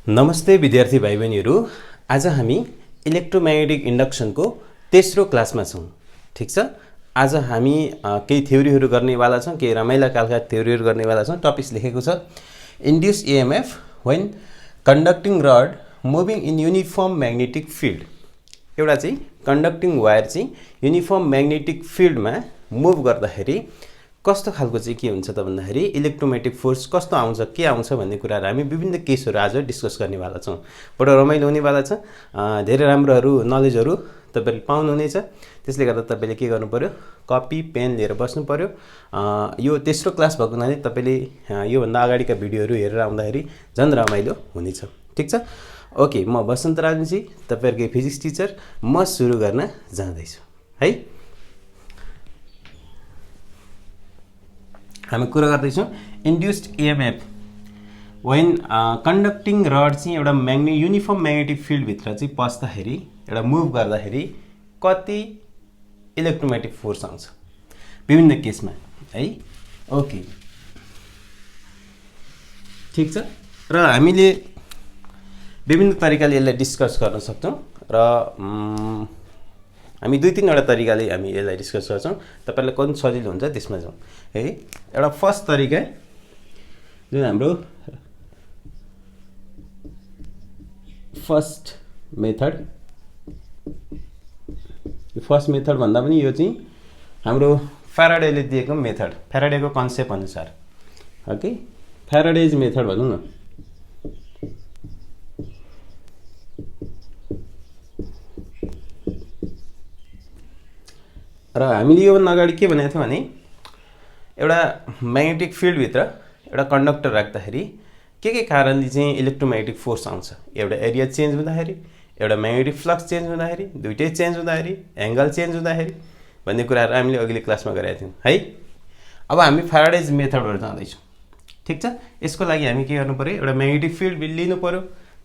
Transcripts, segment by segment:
नमस्ते विद्यार्थी भाइ बहिनीहरू। आज हामी इलेक्ट्रोम्याग्नेटिक इन्डक्सनको तेस्रो क्लासमा छौँ। ठिक छ। आज हामी केही थ्योरीहरू गर्नेवाला छौँ, केही रमाइला खालका थ्योरीहरू गर्नेवाला छौँ। टपिक्स लेखेको छ induce EMF when conducting rod moving in uniform magnetic field. एउटा चाहिँ कन्डक्टिङ वायर चाहिँ युनिफर्म म्याग्नेटिक फिल्डमा मुभ गर्दाखेरि कस्तो खालको चाहिँ के हुन्छ त भन्दाखेरि इलेक्ट्रोम्याग्नेटिक फोर्स कस्तो आउँछ, के आउँछ भन्ने कुराहरू हामी विभिन्न केसहरू आज डिस्कस गर्नेवाला छौँ। बडो रमाइलो हुनेवाला छ। धेरै राम्रोहरू नलेजहरू तपाईँले पाउनुहुनेछ। त्यसले गर्दा तपाईँले के गर्नु पर्यो, कपी पेन लिएर बस्नु पर्यो। यो तेस्रो क्लास भएको हुनाले तपाईँले योभन्दा अगाडिका भिडियोहरू हेरेर आउँदाखेरि झन् रमाइलो हुनेछ। ठिक छ। ओके, म बसन्त राजुजी, तपाईँहरूको फिजिक्स टिचर। म सुरु गर्न जाँदैछु है। हामी कुरा गर्दैछौँ induced EMF when conducting rod चाहिँ एउटा युनिफर्म म्याग्नेटिक फिल्डभित्र चाहिँ पस्दाखेरि, एउटा मुभ गर्दाखेरि कति इलेक्ट्रोम्याग्नेटिक फोर्स आउँछ विभिन्न केसमा है। ओके, ठिक छ। र हामीले विभिन्न तरिकाले यसलाई डिस्कस गर्न सक्छौँ र हामी दुई तीनवटा तरिकाले हामी यसलाई डिस्कस गर्छौँ। तपाईँलाई कुन सजिलो हुन्छ त्यसमा जाउँ है। एउटा फर्स्ट तरिका जुन हाम्रो फर्स्ट मेथड भन्दा पनि यो चाहिँ हाम्रो फ्याराडेले दिएको मेथड, फ्याराडेको कन्सेप्ट अनुसार। ओके, फ्याराडेज मेथड भनौँ न। र हामीले योभन्दा अगाडि के भनेको थियौँ भने एउटा म्याग्नेटिक फिल्डभित्र एउटा कन्डक्टर राख्दाखेरि के कारणले चाहिँ इलेक्ट्रोम्याग्नेटिक फोर्स आउँछ, एउटा एरिया चेन्ज हुँदाखेरि, एउटा म्याग्नेटिक फ्लक्स चेन्ज हुँदाखेरि, दुइटै चेन्ज हुँदाखेरि, एङ्गल चेन्ज हुँदाखेरि भन्ने कुराहरू हामीले अघिल्लो क्लासमा गरेका थियौँ है। अब हामी फ्याराडेज मेथडबाट जाँदैछौँ। ठिक छ। यसको लागि हामी के गर्नु पऱ्यो, एउटा म्याग्नेटिक फिल्ड लिनु पऱ्यो,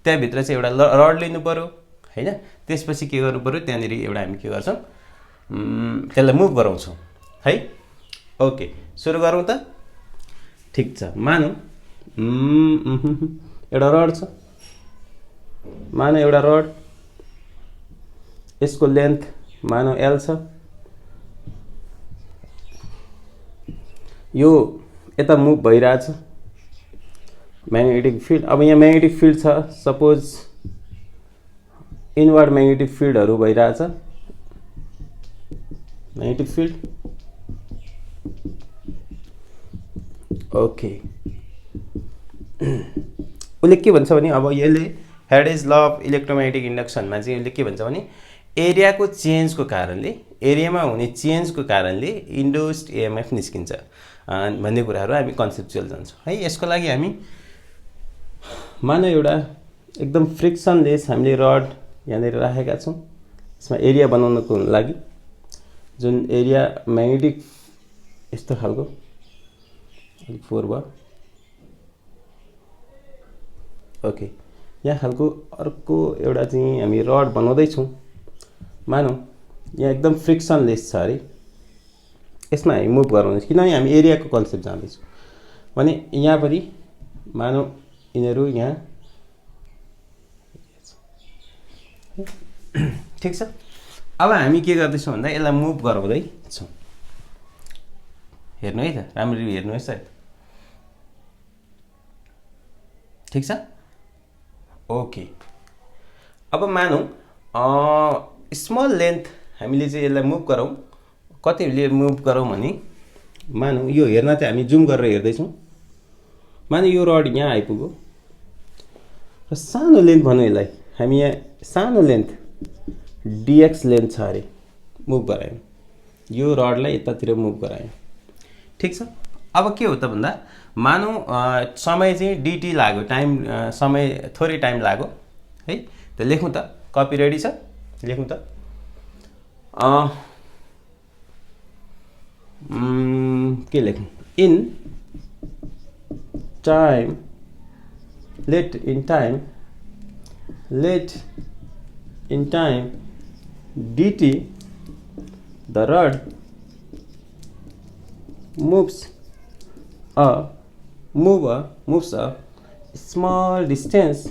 त्यहाँभित्र चाहिँ एउटा रड लिनु पऱ्यो होइन। त्यसपछि के गर्नु पऱ्यो, त्यहाँनिर एउटा हामी के गर्छौँ, त्यसलाई मुभ गराउँछौँ है। ओके, सुरु गरौँ त। ठिक छ। मानौँ एउटा रड छ, मानौँ एउटा रड, यसको लेन्थ मानौँ एल छ। यो यता मुभ भइरहेछ म्याग्नेटिक फिल्ड। अब यहाँ म्याग्नेटिक फिल्ड छ, सपोज इनवर्ड म्याग्नेटिक फिल्डहरू भइरहेछ, म्याग्नेटिक फिल्ड। ओके, उसले के भन्छ भने अब यसले फ्याराडेज ल अफ इलेक्ट्रोम्याग्नेटिक इन्डक्सनमा चाहिँ उसले के भन्छ भने एरियाको चेन्जको कारणले, एरियामा हुने चेन्जको कारणले इन्ड्युस्ड इएमएफ निस्किन्छ भन्ने कुराहरू हामी कन्सेप्चुअल जान्छौँ है। यसको लागि हामी मानौँ एउटा एकदम फ्रिक्सनलेस हामीले रड यहाँनिर राखेका छौँ। यसमा एरिया बनाउनको लागि जुन एरिया म्याग्नेटिक यस्तो खालको फोर भयो। ओके, यहाँ खालको अर्को एउटा चाहिँ हामी रड बनाउँदैछौँ। मानौँ यहाँ एकदम फ्रिक्सनलेस छ अरे, यसमा हामी मुभ गराउँदैछौँ किनभने हामी एरियाको कन्सेप्ट जाँदैछौँ भने यहाँ पनि मानौँ यिनीहरू यहाँ। ठिक छ। अब हामी के गर्दैछौँ भन्दा यसलाई मुभ गराउँदैछौँ। हेर्नु है त, राम्ररी हेर्नुहोस् है। ठिक छ। ओके, अब मानौँ स्मल लेन्थ हामीले चाहिँ यसलाई मुभ गरौँ। कतिले मुभ गरौँ भने मानौँ यो हेर्न चाहिँ हामी जुम गरेर हेर्दैछौँ। मानौँ यो रड यहाँ आइपुग्यो र सानो लेन्थ भनौँ यसलाई, हामी यहाँ सानो लेन्थ डिएक्स लेन्थ छ अरे, मुभ गरायौँ। यो रडलाई यतातिर मुभ गरायौँ। ठिक छ। अब के हो त भन्दा मानौँ समय चाहिँ डिटी लाग्यो, टाइम समय थोरै टाइम लाग्यो है। त लेखौँ त, कपी रेडी छ, लेखौँ त। के लेखौँ, in time, let in time dt the rod moves a small distance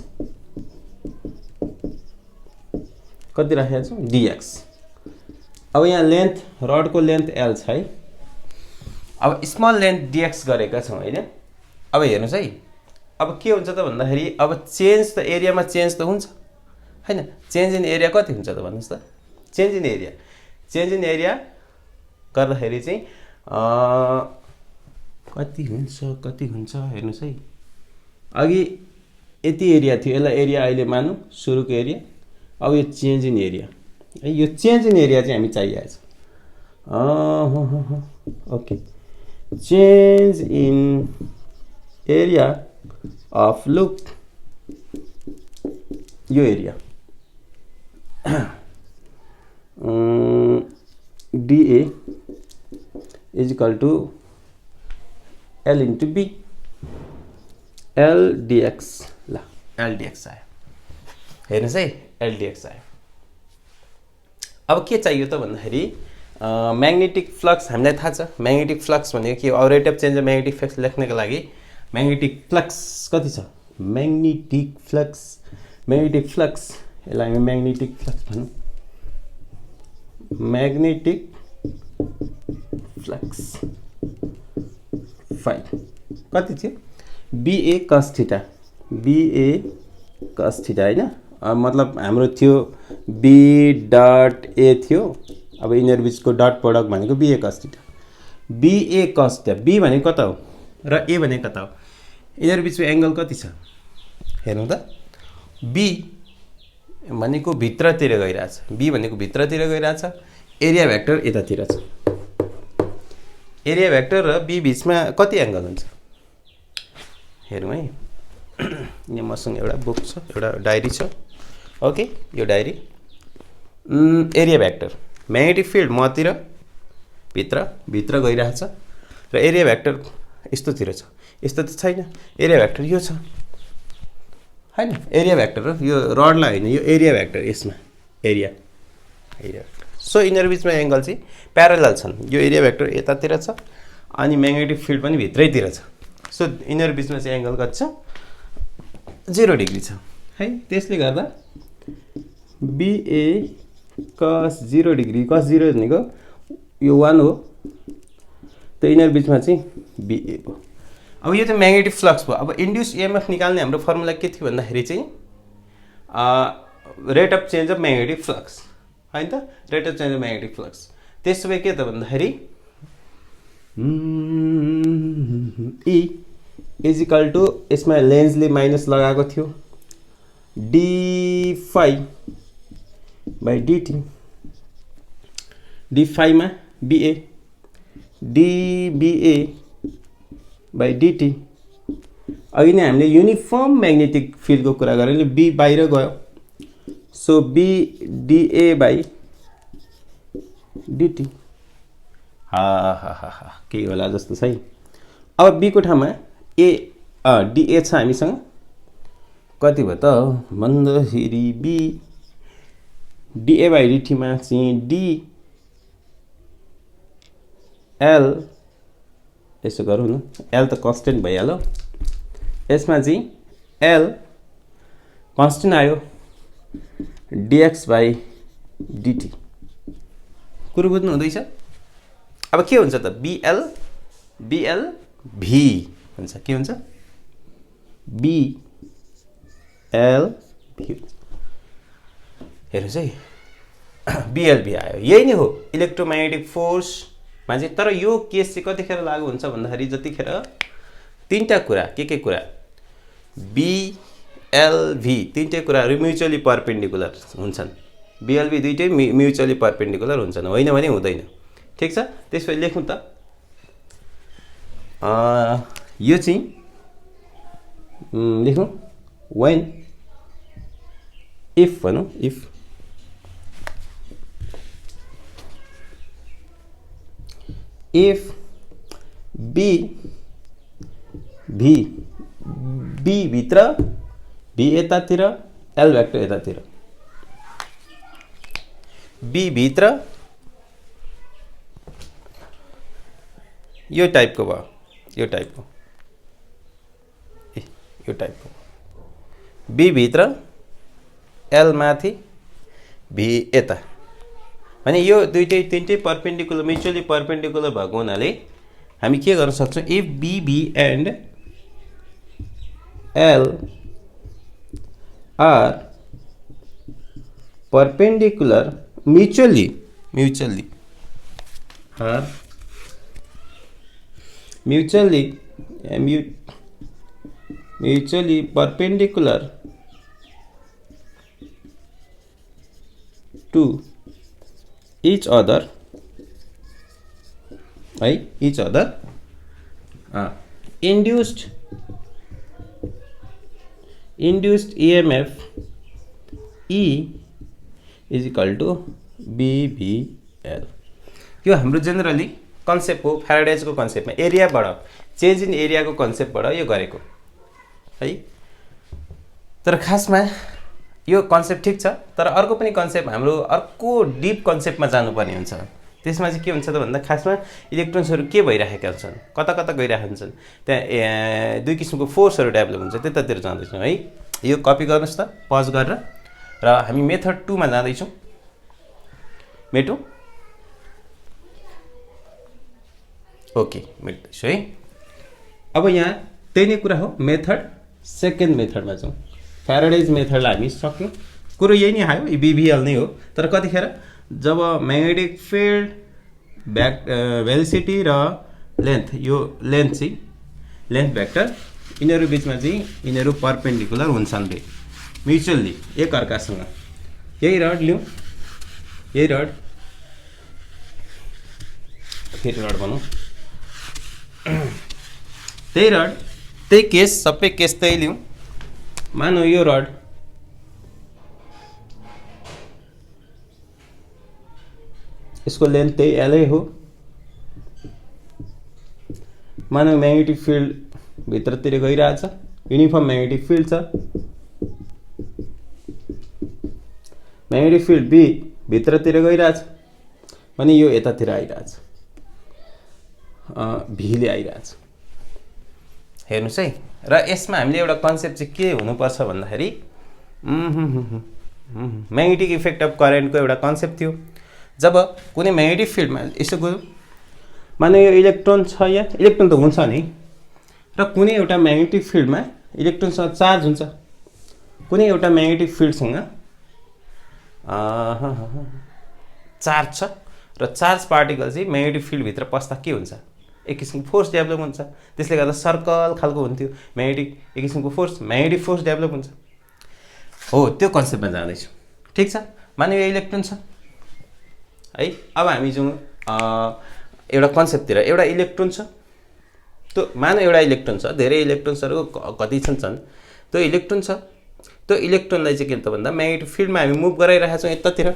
कति राखेको छु dx। अब यहाँ लेन्थ रडको लेन्थ l छ है। अब स्मल लेन्थ dx गरेका छौँ हैन। अब हेर्नुस् है, अब के हुन्छ त भन्दाखेरि अब चेन्ज त एरियामा चेन्ज त हुन्छ हैन। चेन्ज इन एरिया कति हुन्छ त भन्नुस् त। चेन्ज इन एरिया गर्दाखेरि चाहिँ कति हुन्छ हेर्नुस् है। अघि यति एरिया थियो, यसलाई एरिया अहिले मानौँ सुरुको एरिया। अब यो चेन्ज इन एरिया है, यो चेन्ज इन एरिया चाहिँ हामी चाहिएको छ। Okay, change in area of loop, यो area dA is equal to L into B, L dx। ल L dx आयो, हेर्नुहोस् है L dx आयो। अब के चाहियो त भन्दाखेरि म्याग्नेटिक फ्लक्स हामीलाई थाहा छ। म्याग्नेटिक फ्लक्स भनेको के हो? अब rate of change of magnetic flux लेख्नको लागि म्याग्नेटिक फ्लक्स कति छ? म्याग्नेटिक फ्लक्स यसलाई हामी म्याग्नेटिक फ्लक्स भनौँ। म्याग्नेटिक फ्लक्स 5 कति थियो? BA cos थीटा, हैन। मतलब हाम्रो थियो B डट A थियो। अब यिनीहरू बिचको डट प्रोडक्ट भनेको BA cos theta. BA cos theta, B भनेको कता हो र A भनेको कता हो? यिनीहरू बिचको एंगल कति छ हेर्नु त। B भनेको भित्रतिर गइरहेछ, B भनेको भित्रतिर गइरहेछ। एरिया भेक्टर यतातिर छ। एरिया भेक्टर र B बिचमा कति एंगल हुन्छ हेरौँ है। यहाँ मसँग एउटा बुक छ, एउटा डायरी छ। ओके, यो डायरी एरिया भेक्टर म्याग्नेटिक फिल्ड मतिर भित्र गइरहेछ र एरिया भेक्टर यस्तोतिर छ। यस्तो त छैन, एरिया भेक्टर यो छ हैन। एरिया भेक्टर र यो रडलाई हैन, यो एरिया भेक्टर, यसमा एरिया भेक्टर। सो यिनीहरू बिचमा एंगल चाहिँ प्यारलल छन्। यो एरिया भेक्टर यतातिर छ अनि म्याग्नेटिक फिल्ड पनि भित्रैतिर छ। सो यिनीहरू बिचमा चाहिँ एंगल कति छ? 0 डिग्री छ है। त्यसले गर्दा BA cos 0 डिग्री, cos 0 भनेको यो 1 हो, त यिनीहरू बिचमा चाहिँ BA हो। अब यो त म्याग्नेटिक फ्लक्स भयो। अब इन्ड्युस EMF निकाल्ने हाम्रो फर्मुला के थियो भन्दाखेरि चाहिँ rate of change of magnetic flux हैन त। Rate of change of magnetic flux त्यसो भए के त भन्दाखेरि E इज इक्वल टू, यसमा लेन्सले माइनस लगाएको थियो, d phi by dt, d phi मा BA dBA बाई dt। अघि नै हामीले युनिफर्म म्याग्नेटिक फिल्डको कुरा गरेर B बाहिर गयो। So B dA by dt। केही होला जस्तो छ है। अब B को ठाउँमा dA छ हामीसँग। कति भयो त भन्दाखेरि B dA बाई dt मा चाहिँ dL, यसो गरौँ न, L त कन्स्टेन्ट भइहाल्यो। यसमा चाहिँ L कन्स्टेन्ट आयो, dx बाई dt। कुरो बुझ्नु हुँदैछ? अब के हुन्छ त? BL V हुन्छ। के हुन्छ? BL V। हेर्नुहोस् है, BL V आयो। यही नै हो इलेक्ट्रोम्याग्नेटिक फोर्समा चाहिँ। तर यो केस चाहिँ कतिखेर लागु हुन्छ भन्दाखेरि जतिखेर तीनटा कुरा, के कुरा? BL V तीनटै कुराहरू म्युचुअली परपेन्डिकुलर हुन्छन्। BL V दुईटै म्युचुअली परपेन्डिकुलर हुन्छन्, होइन भने हुँदैन। ठीक छ, त्यसपछि लेखौँ त। यो चाहिँ लेखौँ when if भनौँ, if B भित्र, B यतातिर, L भेक्टर यतातिर। B भित्र यो टाइपको भयो, यो टाइपको B भित्र, L माथि, भी यता भने यो दुईटै तिनटै परपेन्डिकुलर म्युचुअली परपेन्डिकुलर भएको हुनाले हामी के गर्न सक्छौँ if B B and L are perpendicular mutually perpendicular to each other induced EMF E is equal to BBL। यो हाम्रो जेनरली कन्सेप्ट हो फ्याराडेजको कन्सेप्टमा एरियाबाट चेन्ज इन एरियाको कन्सेप्टबाट यो गरेको है। तर खासमा यो कन्सेप्ट ठिक छ, तर अर्को पनि कन्सेप्ट हाम्रो अर्को डिप कन्सेप्टमा जानुपर्ने हुन्छ। त्यसमा चाहिँ के हुन्छ त भन्दा खासमा इलेक्ट्रोन्सहरू के भइरहेका हुन्छन्, कता कता गइरहेका हुन्छन्, त्यहाँ दुई किसिमको फोर्सहरू डेभलप हुन्छ, त्यतातिर जाँदैछौँ है। यो कपी गर्नुहोस् त पज गरेर र हामी मेथड 2 मा जाँदैछौँ। मेटो ओके मेट्दैछु है। अब यहाँ त्यही नै कुरा हो, मेथड सेकेन्ड मेथडमा जाउँ। फ्याराडेज मेथडलाई हामी सक्यौँ, कुरो यही नै आयो, बीबीएल नै हो। तर कतिखेर जब म्याग्नेटिक फिल्ड भेलोसिटी र लेन्थ, यो लेन्थ चाहिँ लेन्थ भेक्टर यिनीहरू बिचमा चाहिँ यिनीहरू परपेन्डिकुलर हुन्छन् रे म्युचुअली एक अर्कासँग। यही रड लिउँ, यही रड फेरि रड भनौँ, त्यही रड त्यही केस, सबै केस त्यही लिउँ। मानौ यो रड यसको लेन्थ त्यही एलै हो। मानौ म्याग्नेटिक फिल्ड भित्रतिर गइरहेछ, युनिफर्म म्याग्नेटिक फिल्ड छ, म्याग्नेटिक फिल्ड बी भित्रतिर गइरहेछ भने यो यतातिर आइरहेछ, भीले आइरहेछ। हेर्नुहोस् है। र यसमा हामीले एउटा कन्सेप्ट चाहिँ के हुनुपर्छ भन्दाखेरि म्याग्नेटिक इफेक्ट अफ करेन्टको एउटा कन्सेप्ट थियो। जब कुनै म्याग्नेटिक फिल्डमा यसो गयो, माने यो इलेक्ट्रोन छ, यहाँ इलेक्ट्रोन त हुन्छ नि, र कुनै एउटा म्याग्नेटिक फिल्डमा इलेक्ट्रोनसँग चार्ज हुन्छ। कुनै एउटा म्याग्नेटिक फिल्डसँग चार्ज छ र चार्ज पार्टिकल चाहिँ म्याग्नेटिक फिल्डभित्र पस्दा के हुन्छ, एक किसिमको फोर्स डेभलप हुन्छ। त्यसले गर्दा सर्कल खालको हुन्थ्यो म्याग्नेटिक, एक किसिमको फोर्स म्याग्नेटिक फोर्स डेभलप हुन्छ। हो त्यो कन्सेप्टमा जाँदैछु, ठिक छ। मानव यो इलेक्ट्रोन छ है। अब हामी जाउँ एउटा कन्सेप्टतिर। एउटा इलेक्ट्रोन छ, त्यो मानव एउटा इलेक्ट्रोन छ, धेरै इलेक्ट्रोन्सहरू कति छन्, त्यो इलेक्ट्रोन छ। त्यो इलेक्ट्रोनलाई चाहिँ के त भन्दा म्याग्नेटिक फिल्डमा हामी मुभ गराइरहेका छौँ यतातिर।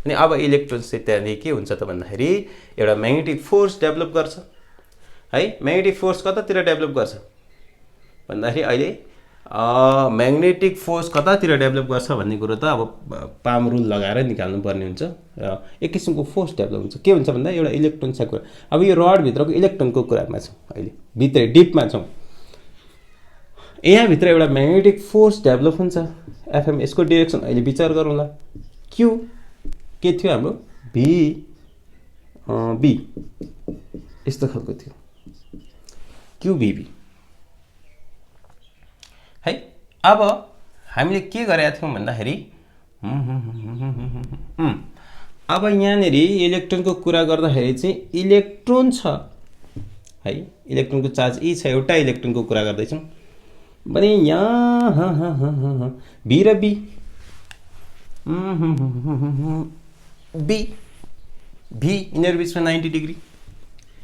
अनि अब इलेक्ट्रोन चाहिँ त्यहाँदेखि के हुन्छ त भन्दाखेरि एउटा म्याग्नेटिक फोर्स डेभलप गर्छ है। म्याग्नेटिक फोर्स कतातिर डेभलप गर्छ भन्दाखेरि अहिले म्याग्नेटिक फोर्स कतातिर डेभलप गर्छ भन्ने कुरो त अब पाम रुल लगाएर निकाल्नु पर्ने हुन्छ। र एक किसिमको फोर्स डेभलप हुन्छ। के हुन्छ भन्दा एउटा इलेक्ट्रोन छ कुरा। अब यो रडभित्रको इलेक्ट्रोनको कुरामा छौँ, अहिले भित्र डिपमा छौँ। यहाँभित्र एउटा म्याग्नेटिक फोर्स डेभलप हुन्छ एफएम। यसको डिरेक्सन अहिले विचार गरौँला। क्यू के थियो हाम्रो, बी यस्तो खालको थियो, क्यूबीबी है। अब हामीले के गरेका थियौँ भन्दाखेरि अब यहाँनिर इलेक्ट्रोनको कुरा गर्दाखेरि चाहिँ इलेक्ट्रोन छ है, इलेक्ट्रोनको चार्ज ई छ, एउटा इलेक्ट्रोनको कुरा गर्दैछौँ भने यहाँ बी र बी बी भी यिनीहरू बिचमा 90 degree.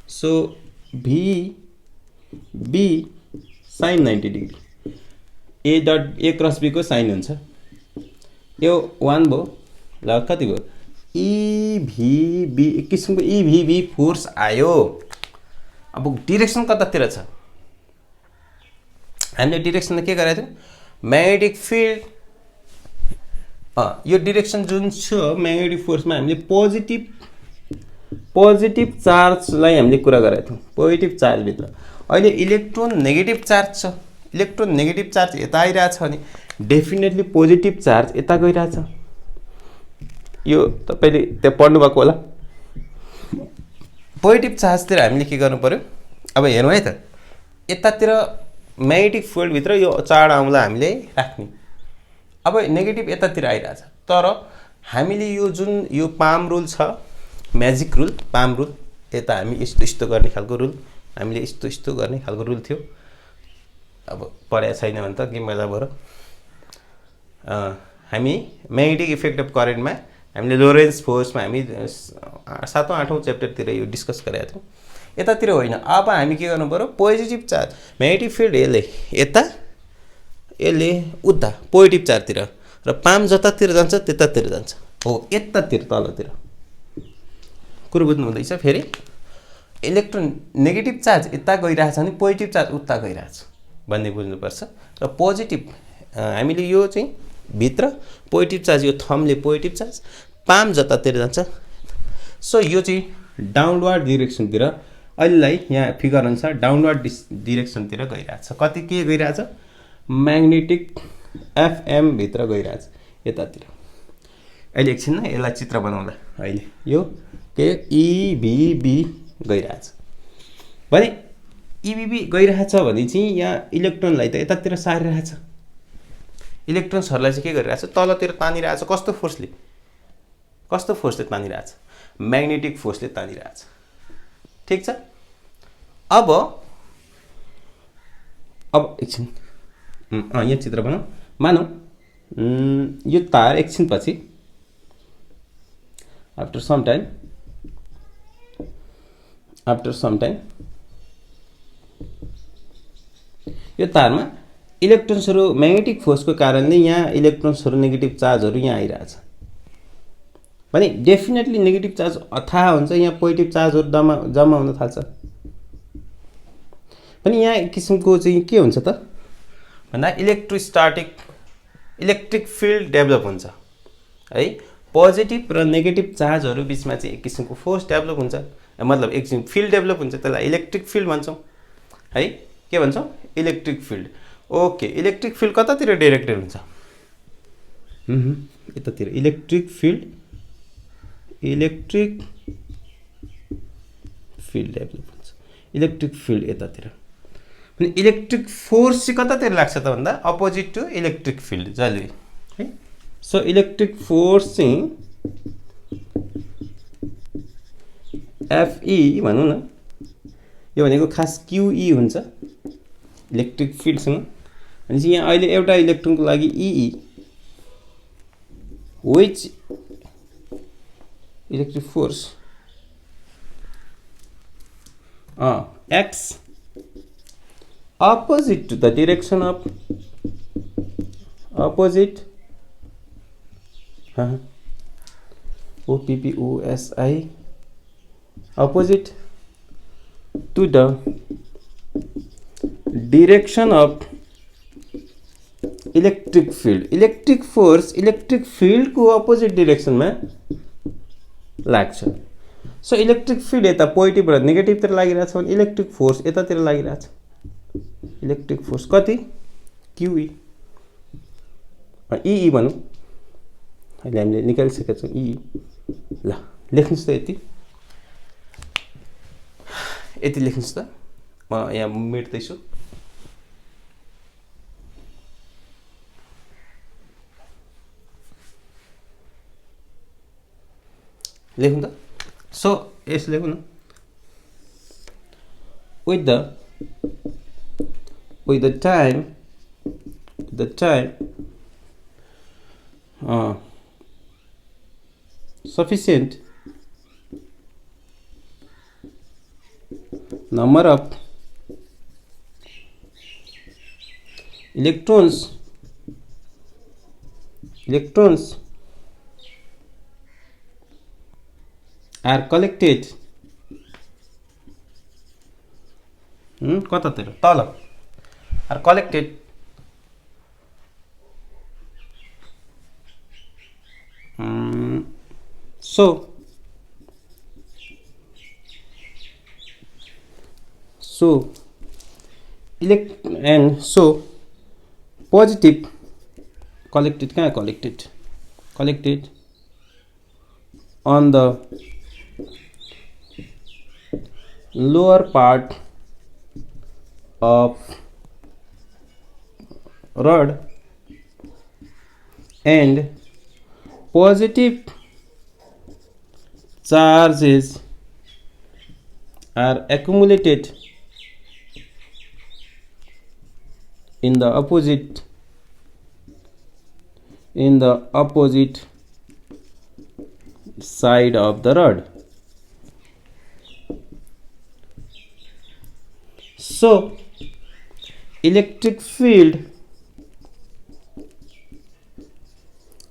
So v B sine 90 degree. A dot A cross B को साइन हुन्छ। यो 1 भयो, ल कति भयो, इभिबी एक किसिमको इभिबी फोर्स आयो। अब डिरेक्सन कतातिर छ, हामीले डिरेक्सन के गरेको थियौँ, म्याग्नेटिक फिल्ड यो डिरेक्सन जुन छ म्याग्नेटिक फोर्समा हामीले पोजिटिभ चार्जलाई हामीले कुरा गरेका थियौँ, पोजिटिभ चार्जभित्र। अहिले इलेक्ट्रोन नेगेटिभ चार्ज छ, इलेक्ट्रोन नेगेटिभ चार्ज यता आइरहेछ भने डेफिनेटली पोजिटिभ चार्ज यता गइरहेछ। यो तपाईले त्यहाँ पढ्नु भएको होला। पोजिटिभ चार्जतिर हामीले के गर्नु पर्यो, अब हेरौँ है त, यतातिर म्याग्नेटिक फिल्ड भित्र यो चारवटा हामीले राख्ने। अब नेगेटिभ यतातिर आइरहेछ, तर हामीले यो जुन यो पाम रुल छ, म्याजिक रुल, पाम रुल, यता हामी यस्तो यस्तो गर्ने खालको रुल, हामीले यस्तो यस्तो गर्ने खालको रुल थियो। अब पढाएको छैन भने त के मजा भयो र। हामी म्याग्नेटिक इफेक्ट अफ करेन्टमा हामीले लोरेन्ट्ज फोर्समा हामी 7औं 8औं च्याप्टरतिर यो डिस्कस गरेका थियौँ। यतातिर होइन, अब हामी के गर्नु पर्यो, पोजिटिभ चार्ज म्याग्नेटिक फिल्ड यसले यता, यसले उता पोजिटिभ चार्जतिर, र पाम जतातिर जान्छ त्यतातिर जान्छ, हो यतातिर तलतिर। कुरो बुझ्नु हुँदैछ? फेरि इलेक्ट्रोन नेगेटिभ चार्ज यता गइरहेछ भने पोजिटिभ चार्ज उता गइरहेछ भन्ने बुझ्नुपर्छ। र पोजिटिभ हामीले यो चाहिँ भित्र पोजिटिभ चार्ज, यो थम्बले पोजिटिभ चार्ज, पाम जतातिर जान्छ। सो यो चाहिँ डाउनवर्ड डिरेक्सनतिर, अहिलेलाई यहाँ फिगर अनुसार डाउनवर्ड डिरेक्सनतिर गइरहेछ। कति के गइरहेछ, म्याग्नेटिक एफएम भित्र गइरहेछ यतातिर। अहिले एकछिन यसलाई चित्र बनाउँला। अहिले यो के इबिबी गइरहेछ भने, इबिबी गइरहेछ भने चाहिँ यहाँ इलेक्ट्रोनलाई त यतातिर सारिरहेछ, इलेक्ट्रोन्सहरूलाई चाहिँ के गरिरहेछ, तलतिर तानिरहेछ। कस्तो फोर्सले, कस्तो फोर्सले तानिरहेछ, म्याग्नेटिक फोर्सले तानिरहेछ। ठिक छ। अब एकछिन यहाँ चित्र बनाऊ। मानौ यो तार एकछिन पछि आफ्टर सम टाइम यो तारमा इलेक्ट्रोन्सहरू म्याग्नेटिक फोर्सको कारणले यहाँ इलेक्ट्रोन्सहरू नेगेटिभ चार्जहरू यहाँ आइरहेछ भने डेफिनेटली नेगेटिभ चार्ज थाहा हुन्छ, यहाँ पोजिटिभ चार्जहरू जम्मा हुन थाल्छ पनि यहाँ एक किसिमको चाहिँ के हुन्छ त भन्दा इलेक्ट्रिक फिल्ड डेभलप हुन्छ है। पोजिटिभ र नेगेटिभ चार्जहरू बिचमा चाहिँ एक किसिमको फोर्स डेभलप हुन्छ, मतलब एक किसिमको फिल्ड डेभलप हुन्छ, त्यसलाई इलेक्ट्रिक फिल्ड भन्छौँ है। के भन्छौँ, electric field. Okay, electric field कतातिर डाइरेक्टेड हुन्छ, यतातिर इलेक्ट्रिक फिल्ड डेभलप हुन्छ, इलेक्ट्रिक फिल्ड यतातिर। अनि इलेक्ट्रिक फोर्स चाहिँ कतातिर लाग्छ त भन्दा अपोजिट टु इलेक्ट्रिक फिल्ड जहिले है। सो इलेक्ट्रिक फोर्स चाहिँ एफई भनौँ न, यो भनेको खास क्युई हुन्छ इलेक्ट्रिक फिल्डसँग। अनि चाहिँ यहाँ अहिले एउटा इलेक्ट्रोनको लागि E which electric force acts opposite to the direction of opposite OPPOSI opposite to the direction of electric field, electric force electric field को opposite direction में लाग्छ। सो इलेक्ट्रिक फिल्ड यता पोजिटिभ र नेगेटिभतिर लागिरहेछ भने इलेक्ट्रिक फोर्स यतातिर लागिरहेछ। Electric force कति, क्युई ई भनौँ, अहिले हामीले निकालिसकेका छौँ ई। ल लेख्नुहोस् त, यति लेख्नुहोस् त, म यहाँ मेट्दैछु। लेखौँ त। सो यस लेखौँ न, with the time sufficient number of electrons are collected कतातिर तल are collected so positive collected on the lower part of rod and positive charges are accumulated in the opposite side of the rod. So electric field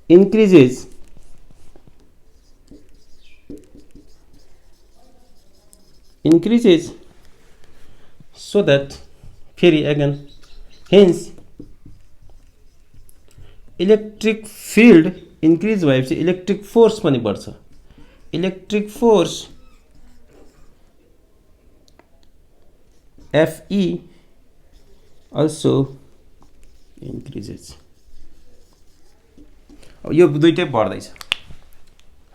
increases so that hence electric field increase भएपछि electric force पनि बढ्छ. Electric force Fe also increases. अब यो दुईटै बढ्दैछ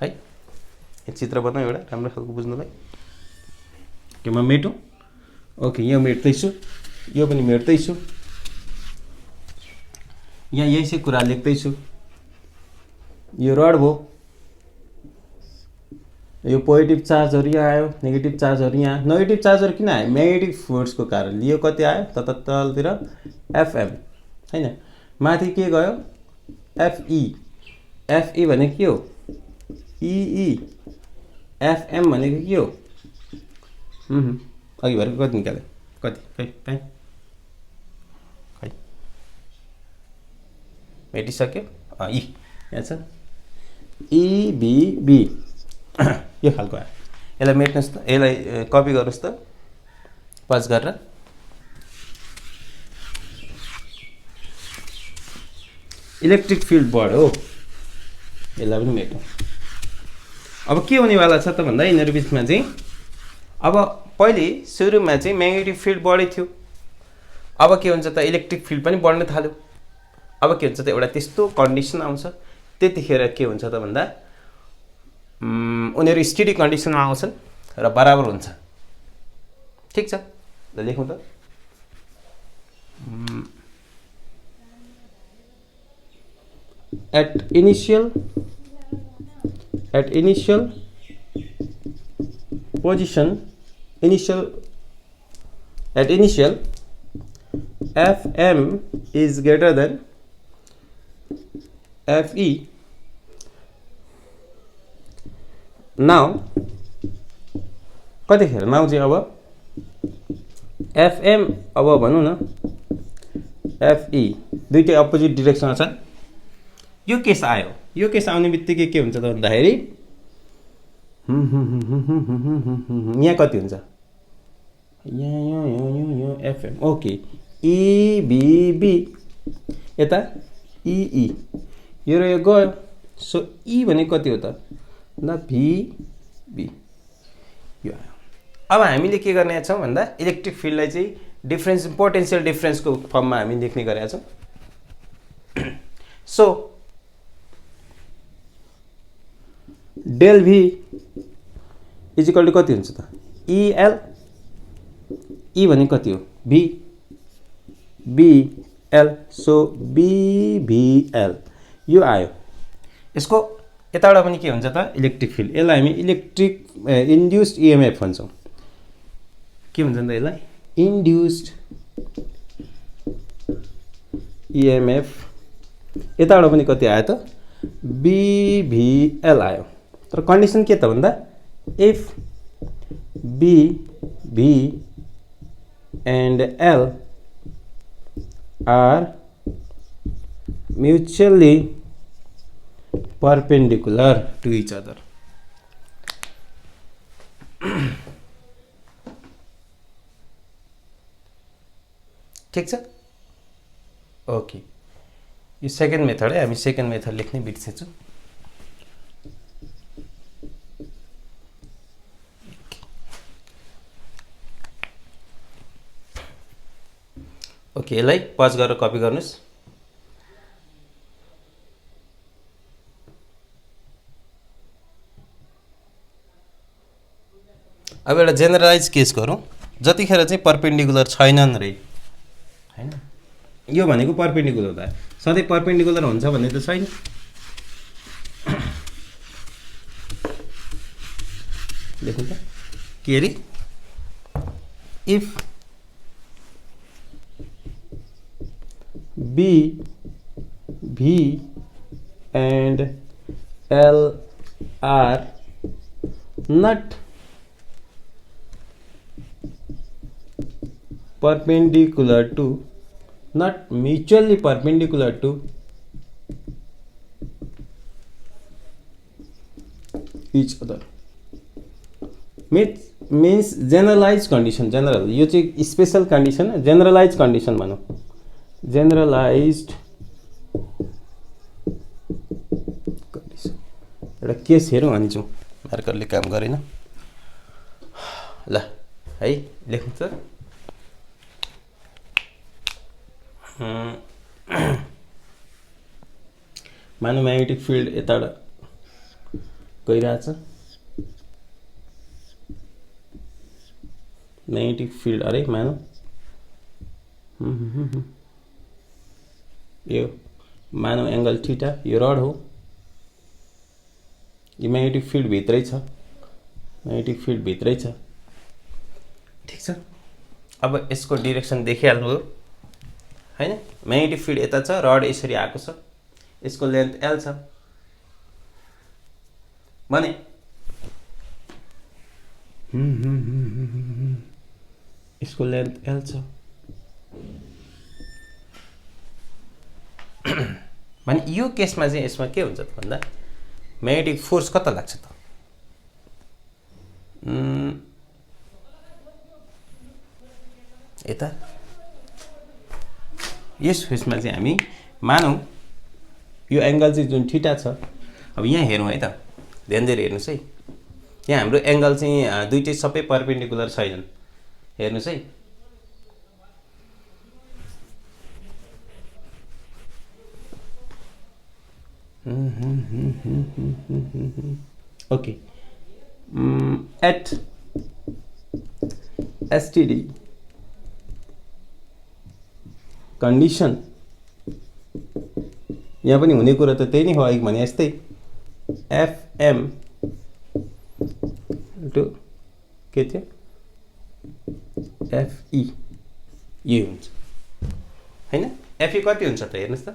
है. यो चित्र बनाऊ एउटा राम्रो खालको बुझ्नलाई. के म मेटौँ? ओके, यहाँ मेट्दैछु, यो पनि मेट्दैछु, यहाँ यही चाहिँ कुरा लेख्दैछु. यो रड भयो, यो पोजिटिभ चार्जहरू यहाँ आयो, नेगेटिभ चार्जहरू यहाँ. नेगेटिभ चार्जहरू किन आयो? म्याग्नेटिक फोर्सको कारण. यो कति आयो? तलतिर एफएम हैन. माथि के गयो? एफई. एफई भनेको के हो? ई. एफएम भनेको के हो? अघि भरेको कति निकाल्यो? कति? खै मेटिसक्यो. यी यहाँ छ इबिबी. यो खालको आयो. यसलाई मेट्नुहोस् त, यसलाई कपी गर्नुहोस् त पज गरेर. इलेक्ट्रिक फिल्ड बढ्यो, यसलाई पनि मेटौँ. अब के हुनेवाला छ त भन्दा यिनीहरू बिचमा चाहिँ अब पहिले सुरुमा चाहिँ म्याग्नेटिक फिल्ड बढेको थियो. अब के हुन्छ त इलेक्ट्रिक फिल्ड पनि बढ्न थाल्यो. अब के हुन्छ त एउटा त्यस्तो कन्डिसन आउँछ. त्यतिखेर के हुन्छ त भन्दा उनीहरू स्टेडी कन्डिसनमा आउँछन् र बराबर हुन्छ. ठिक छ, ल लेखौँ त. at initial Fm is greater than Fe. Now कतिखेर नाउ चाहिँ अब Fm अब भनौँ न Fe दुईटै अपोजिट डिरेक्सनमा छन्. यो केस आयो. यो केस आउने बित्तिकै के हुन्छ त भन्दाखेरि यहाँ कति हुन्छ? यहाँ Fm. ओके, EBB यता EE यो र यो गयो. सो E भनेको कति हो त? VB यो आयो. अब हामीले के गर्ने छौँ भन्दा इलेक्ट्रिक फिल्डलाई चाहिँ डिफरेन्स पोटेन्शियल डिफरेन्सको फर्ममा हामी लेख्ने गरेका छौँ. So del v is equal to कति हुन्छ त? EL. E भनेको कति हो? BL. सो BBL यो आयो. यसको यताबाट पनि के हुन्छ त? Electric field. यसलाई हामी इलेक्ट्रिक इन्ड्युस्ड EMF भन्छौँ. के भन्छ त यसलाई? Induced EMF. यताबाट पनि कति आयो त? BBL आयो. तर कन्डिसन के त भन्दा if B and L are mutually perpendicular to each other. ठीक छ. ओके, यो सेकेन्ड मेथड है. हामी सेकेन्ड मेथड लेख्ने बिर्सेछौँ. ओके, यसलाई पज गरेर कपी गर्नुहोस्. अब एउटा जेनरलाइज केस गरौँ, जतिखेर चाहिँ पर्पेन्डिकुलर छैनन् रे हैन, यो भनेको पर्पेन्डिकुलर त सधैँ पर्पेन्डिकुलर हुन्छ भन्ने त छैन। लेखौँ त के अरे, if B, V and L are not perpendicular to, not mutually perpendicular to each other, means generalized condition, general, यो चाहिँ स्पेशल कन्डिसन, जेनरलाइज कन्डिसन भनौँ, जेनरलाइज्ड कन्डिसन। एउटा केस हेरौँ अनि जाउँ, मार्करले काम गरेन ल है, लेख्नु त मानव म्याग्नेटिक फिल्ड यताबाट गइरहेछ, म्याग्नेटिक फिल्ड अरे मानव यो मानव एंगल थीटा, यो रड हो, यो म्याग्नेटिक फिल्ड भित्रै छ, म्याग्नेटिक फिल्ड भित्रै छ, ठिक छ। अब यसको डिरेक्सन देखिहाल्नु हैन, म्याग्नेटिक फिल्ड यता छ, रड यसरी आएको छ, यसको लेन्थ L छ भने यसको लेन्थ L छ भने यो केसमा चाहिँ यसमा के हुन्छ त भन्दा म्याग्नेटिक फोर्स कता लाग्छ त, यता यस केसमा चाहिँ हामी मानौँ यो एंगल चाहिँ जुन थीटा छ, अब यहाँ हेरौँ है त, ध्यान दिएर हेर्नुस् है, यहाँ हाम्रो एंगल चाहिँ दुईटै सबै परपेन्डिकुलर छैनन्, हेर्नुस् है, okay, at STD condition, यहाँ पनि हुने कुरा त त्यही नै हो, अघि भने यस्तै FM टु के थियो FE, यो हुन्छ हैन, FE कति हुन्छ त हेर्नुस् त,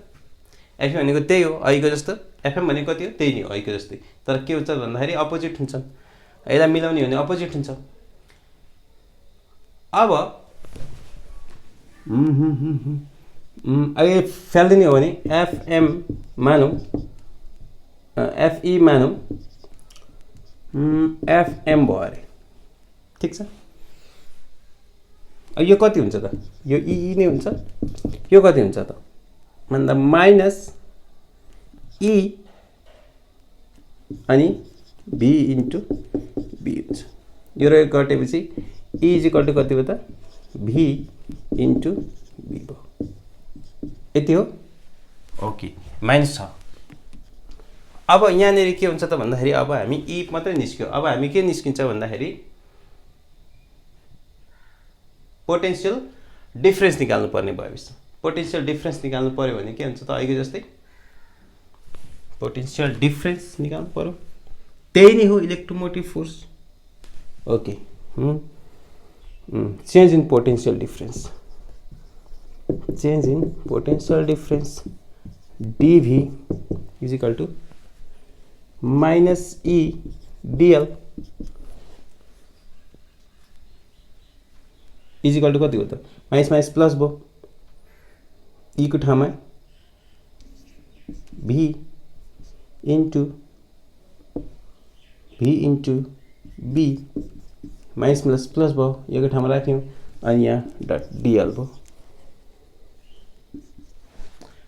FE भनेको त्यही हो अघिको जस्तो, FM भनेको कति हो त्यही नै हो अघिको जस्तै, तर के हुन्छ भन्दाखेरि अपोजिट हुन्छन्, यसलाई मिलाउने हो भने अपोजिट हुन्छ। अब अहिले फाल्दिने हो भने FM मानौँ, FE मानौँ FM भयो अरे, ठिक छ। यो कति हुन्छ त, यो EE नै हुन्छ, यो कति हुन्छ त भन्दा माइनस E अनि B इन्टु B हुन्छ, यो र घटेपछि E इक्वल टु कति भयो त V इन्टु B भयो, यति हो, ओके, माइनस छ। अब यहाँनिर के हुन्छ त भन्दाखेरि अब हामी E मात्रै निस्क्यो, अब हामी के निस्किन्छ भन्दाखेरि पोटेन्शियल डिफरेन्स निकाल्नु पर्ने भयो। पोटेन्शियल डिफरेन्स निकाल्नु पर्यो भने के हुन्छ त अघिको जस्तै पोटेन्शियल डिफरेन्स निकाल्नु पर्यो, त्यही नै हो electromotive force, okay. Change in potential difference, change in potential difference dV is equal to minus E dl is equal to कति हो त, माइनस माइनस प्लस भयो, E को ठाउँमा V into B, minus plus plus भयो, यो ठाउँमा राख्यौँ अनि यहाँ डट dl भयो।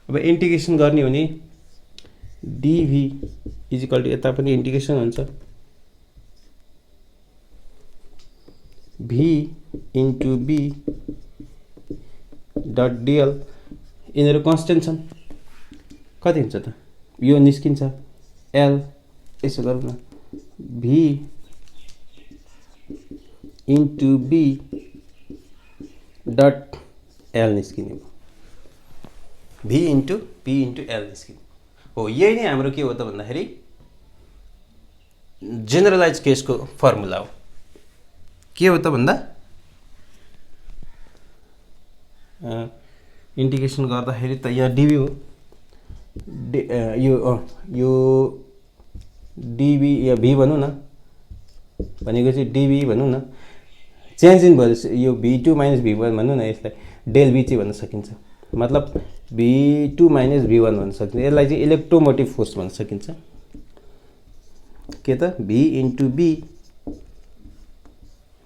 अब इंटीग्रेशन गर्ने हो भने dV इज इक्वल टु यता पनि इंटीग्रेशन हुन्छ V into B dot dl, यिनीहरू कन्स्टेन्ट छन्, कति हुन्छ त यो निस्किन्छ L, यसो गरौँ न V into B dot L निस्किने भयो। भी इन्टु पी इन्टु एल निस्किने हो। यही नै हाम्रो के हो त भन्दाखेरि जेनरलाइज केसको फर्मुला हो। के हो त भन्दा इन्टिग्रेसन गर्दाखेरि त यहाँ डिबी हो, यो डिबी या भी भनौँ न, भनेको चाहिँ डिबी भनौँ न, चेन्ज इन भयो यो भी2 माइनस भी1 भनौँ न, यसलाई डेल भी चाहिँ भन्न सकिन्छ। मतलब भी2 माइनस भी1 भन्न सकिन्छ। यसलाई चाहिँ इलेक्ट्रोमोटिभ फोर्स भन्न सकिन्छ। के त v into B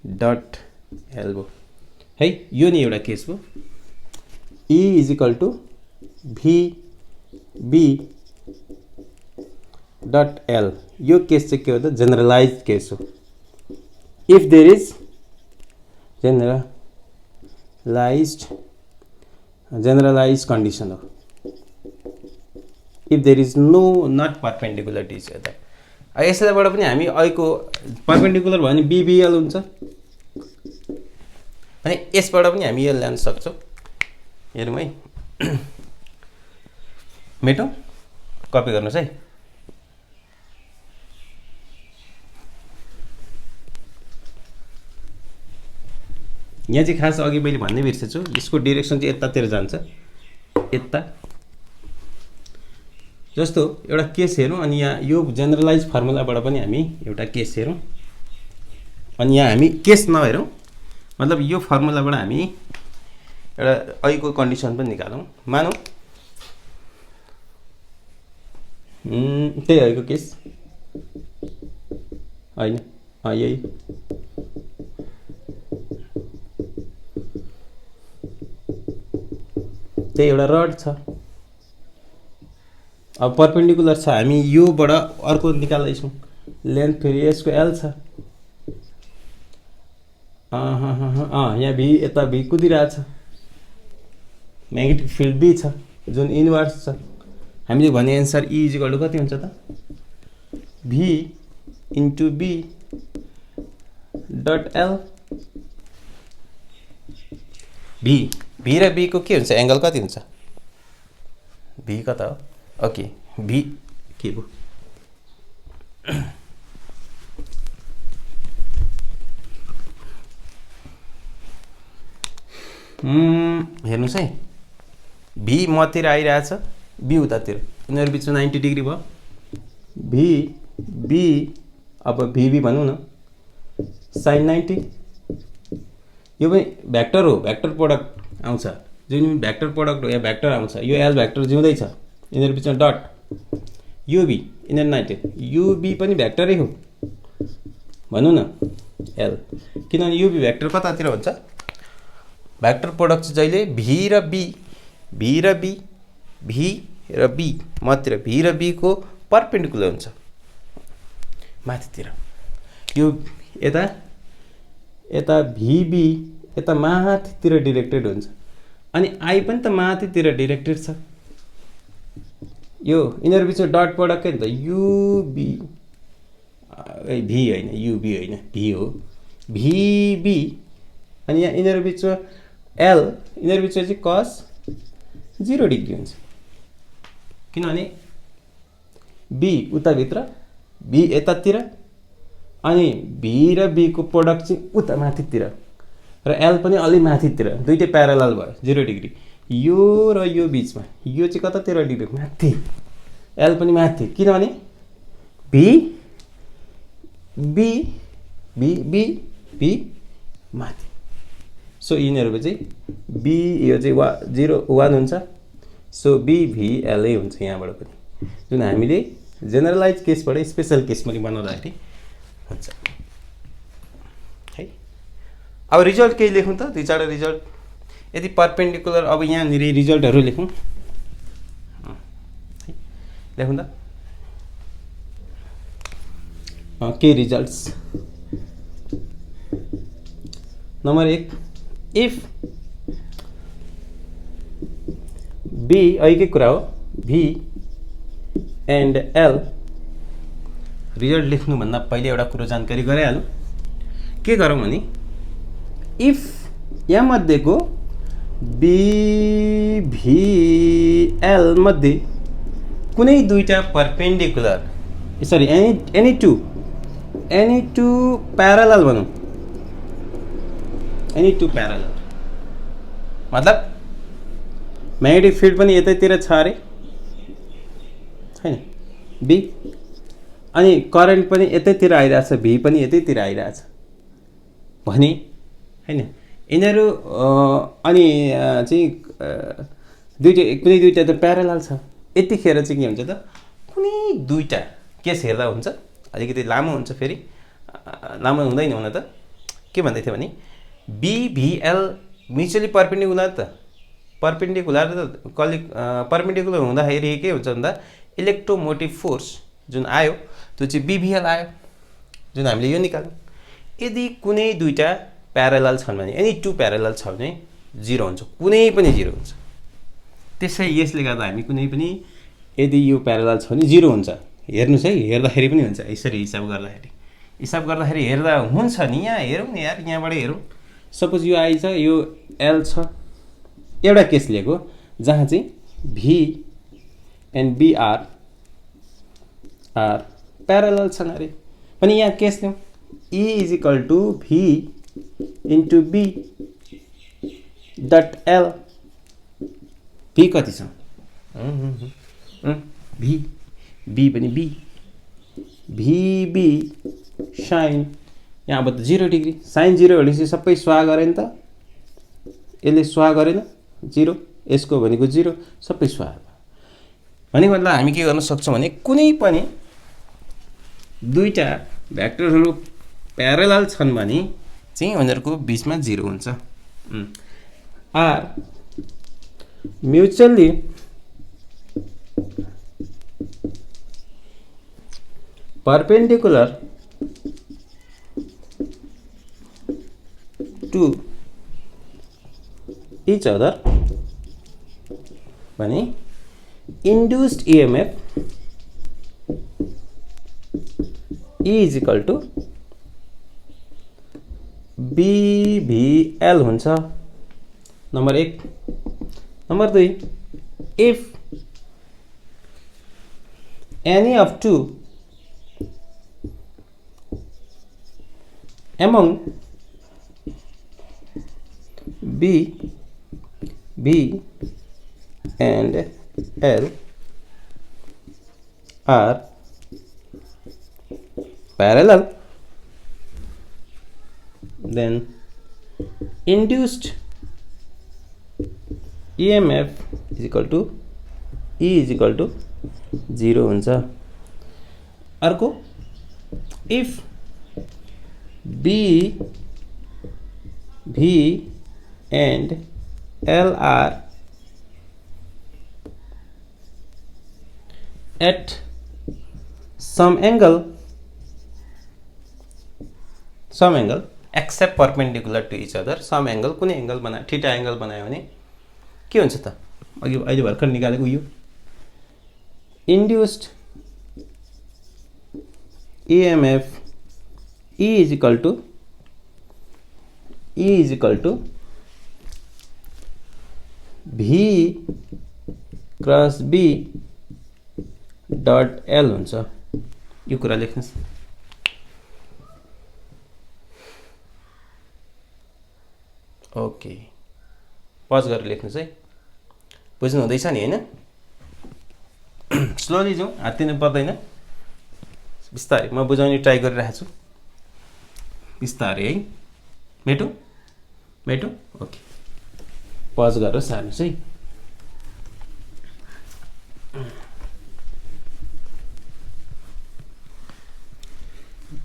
dot L भयो है। यो नि एउटा केस हो। E is equal to v B dot L. यो केस चाहिँ के हो त जेनरलाइज केस हो। If there is generalized condition हो। If there is no not perpendicular to each other. यसैबाट पनि हामी अहिलेको परपेन्डिकुलर भयो भने बीबीएल हुन्छ, अनि यसबाट पनि हामी यो ल्याउन सक्छौँ। हेरौँ है, मेटौँ, कपी गर्नुहोस् है। यहाँ चाहिँ खास अघि मैले भन्नै बिर्सेछु, यसको डिरेक्सन चाहिँ यतातिर जान्छ, यता। जस्तो एउटा केस हेरौँ, अनि यहाँ यो जेनरलाइज फर्मुलाबाट पनि हामी एउटा केस हेरौँ, अनि यहाँ हामी केस नहेरौँ, मतलब यो फर्मुलाबाट हामी एउटा अहिलेको कन्डिसन पनि निकालौँ। मानौँ त्यही अहिलेको केस होइन, यही त्यही एउटा रड छ। अब परपेन्डिकुलर छ, हामी योबाट अर्को निकाल्दैछौँ, लेन्थ फेरि यसको एल छ। यहाँ भी यता भी कुदिरहेछ, नेगेटिभ फिल्ड बी छ जुन इन्भर्स छ। हामीले भने answer E is equal to कति हुन्छ त v into B dot L. V र बी को के हुन्छ, एङ्गल कति हुन्छ, भी कता हो, ओके भी के भयो, हेर्नुहोस् है, भी मतिर आइरहेछ, बी उतातिर, यिनीहरू बिचमा 90 डिग्री भयो। भी बी अब भी भनौँ न साइन 90, यो पनि भ्याक्टर हो, भ्याक्टर प्रोडक्ट आउँछ, जुन भ्याक्टर प्रोडक्ट हो या भ्याक्टर आउँछ। यो एल भ्याक्टर जिउँदैछ, यिनीहरू बिचमा डट, यो बी यिनीहरू 90, यो बी पनि भ्याक्टरै हो भनौँ न एल, किनभने यो बी भ्याक्टर कतातिर हुन्छ, भ्याक्टर प्रोडक्ट चाहिँ जहिले भी र बी मात्र, भी र बी को परपेन्डिकुलर हुन्छ माथितिर। यो यता भी यता माथितिर डिरेक्टेड हुन्छ, अनि आई पनि त माथितिर डिरेक्टेड छ। यो यिनीहरू बिचमा डट प्रोडक्टकै नि त, युबी भी होइन, युबी होइन, भी हो, भी अनि यहाँ यिनीहरू बिचमा एल, यिनीहरू बिचमा चाहिँ कस 0 डिग्री हुन्छ, किनभने बी उताभित्र, बी यतातिर, अनि भी र बी को प्रोडक्ट चाहिँ उता माथितिर, र एल पनि अलि माथितिर, दुइटै प्यारलल भयो 0 डिग्री। यो र यो बिचमा यो चाहिँ कतातिर डिग्री, माथि, एल पनि माथि, किनभने बी माथि। सो यिनीहरूको चाहिँ बी यो चाहिँ 0 1 हुन्छ, सो बी भी एलै हुन्छ यहाँबाट पनि, जुन हामीले जेनरलाइज केसबाट स्पेसल केस पनि बनाउँदाखेरि हुन्छ है। अब रिजल्ट केही लेखौँ त, 2-4 रिजल्ट यदि परपेन्डिकुलर। अब यहाँनिर रिजल्टहरू लेखौँ, लेखौँ त के रिजल्ट्स। नम्बर 1, इफ बी अहिलेकै कुरा हो, भी एन्ड एल। रिजल्ट लेख्नुभन्दा पहिले एउटा कुरो जानकारी गराइहालौँ। के गरौँ भने इफ यहाँ मध्येको BVL मध्ये कुनै दुईटा perpendicular sorry any two parallel भनौँ, एनी टू प्यारलल मतलब म्याग्नेटिक फिल्ड पनि यतैतिर छ अरे हैन बी, अनि करेन्ट पनि यतैतिर आइरहेछ, भी पनि यतैतिर आइरहेछ भने हैन यिनीहरू अनि चाहिँ कुनै दुईटा त प्यारलल छ। यतिखेर चाहिँ के हुन्छ त, कुनै दुईटा केस हेर्दा हुन्छ, अलिकति लामो हुन्छ, फेरि लामो हुँदैन हुन त। के भन्दै थियो भने BVL म्युचुअली पर्पेन्डिकुलर त पर्पेन्डिकुलर हुँदाखेरि के हुन्छ भन्दा इलेक्ट्रोमोटिभ फोर्स जुन आयो त्यो चाहिँ BVL आयो, जुन हामीले यो निकाल्यौँ। यदि कुनै दुईटा प्यारलल छन् भने एनी टू प्यारलल छ भने 0 हुन्छ, कुनै पनि 0 हुन्छ। त्यसै यसले गर्दा हामी कुनै पनि यदि यो प्यारलल छ भने 0 हुन्छ। हेर्नुस् है, हेर्दाखेरि पनि हुन्छ, यसरी हिसाब गर्दाखेरि हेर्दा हुन्छ नि। यहाँ हेरौँ नि यार, यहाँबाट हेरौँ। सपोज यो आई छ, यो L छ, एउटा केस लिएको जहाँ चाहिँ V and B are parallel छन् अरे। पनि यहाँ केस लिउँ, E is equal to V into B dot L। V कति छ? B पनि B, VB साइन यहाँ अब त 0 डिग्री, साइन 0 भनेपछि सबै स्वाहा गरे नि त, यसले स्वाहा गरेन 0, यसको भनेको 0, सबै स्वाहा। भनेको मतलब हामी के गर्न सक्छौँ भने कुनै पनि दुईटा भेक्टरहरू प्यारलल छन् भने चाहिँ उनीहरूको बीचमा 0 हुन्छ। Are mutually perpendicular to each other भने induced EMF E is equal to BVL हुन्छ। Number 1। Number 2, if any of two among B and L are parallel, then induced EMF is equal to E is equal to 0 हुन्छ। अर्को, if B, V and L are at some angle except perpendicular to each other, some angle कुनै angle बनायो, theta angle बनायो भने के हुन्छ त? अघि अहिले भर्खर निकालेको यो induced EMF E is equal to V cross B dot L हुन्छ। यो कुरा लेख्नुस्। ओके, पज गरेर लेख्नुस् है। बुझ्नु हुँदैछ नि हैन? स्लोली जाउँ, हात्तिनु पर्दैन, बिस्तारै म बुझाउने ट्राई गरिरहेको छु, बिस्तारै है। मेटो ओके, पज गरेर सार्नुस् है।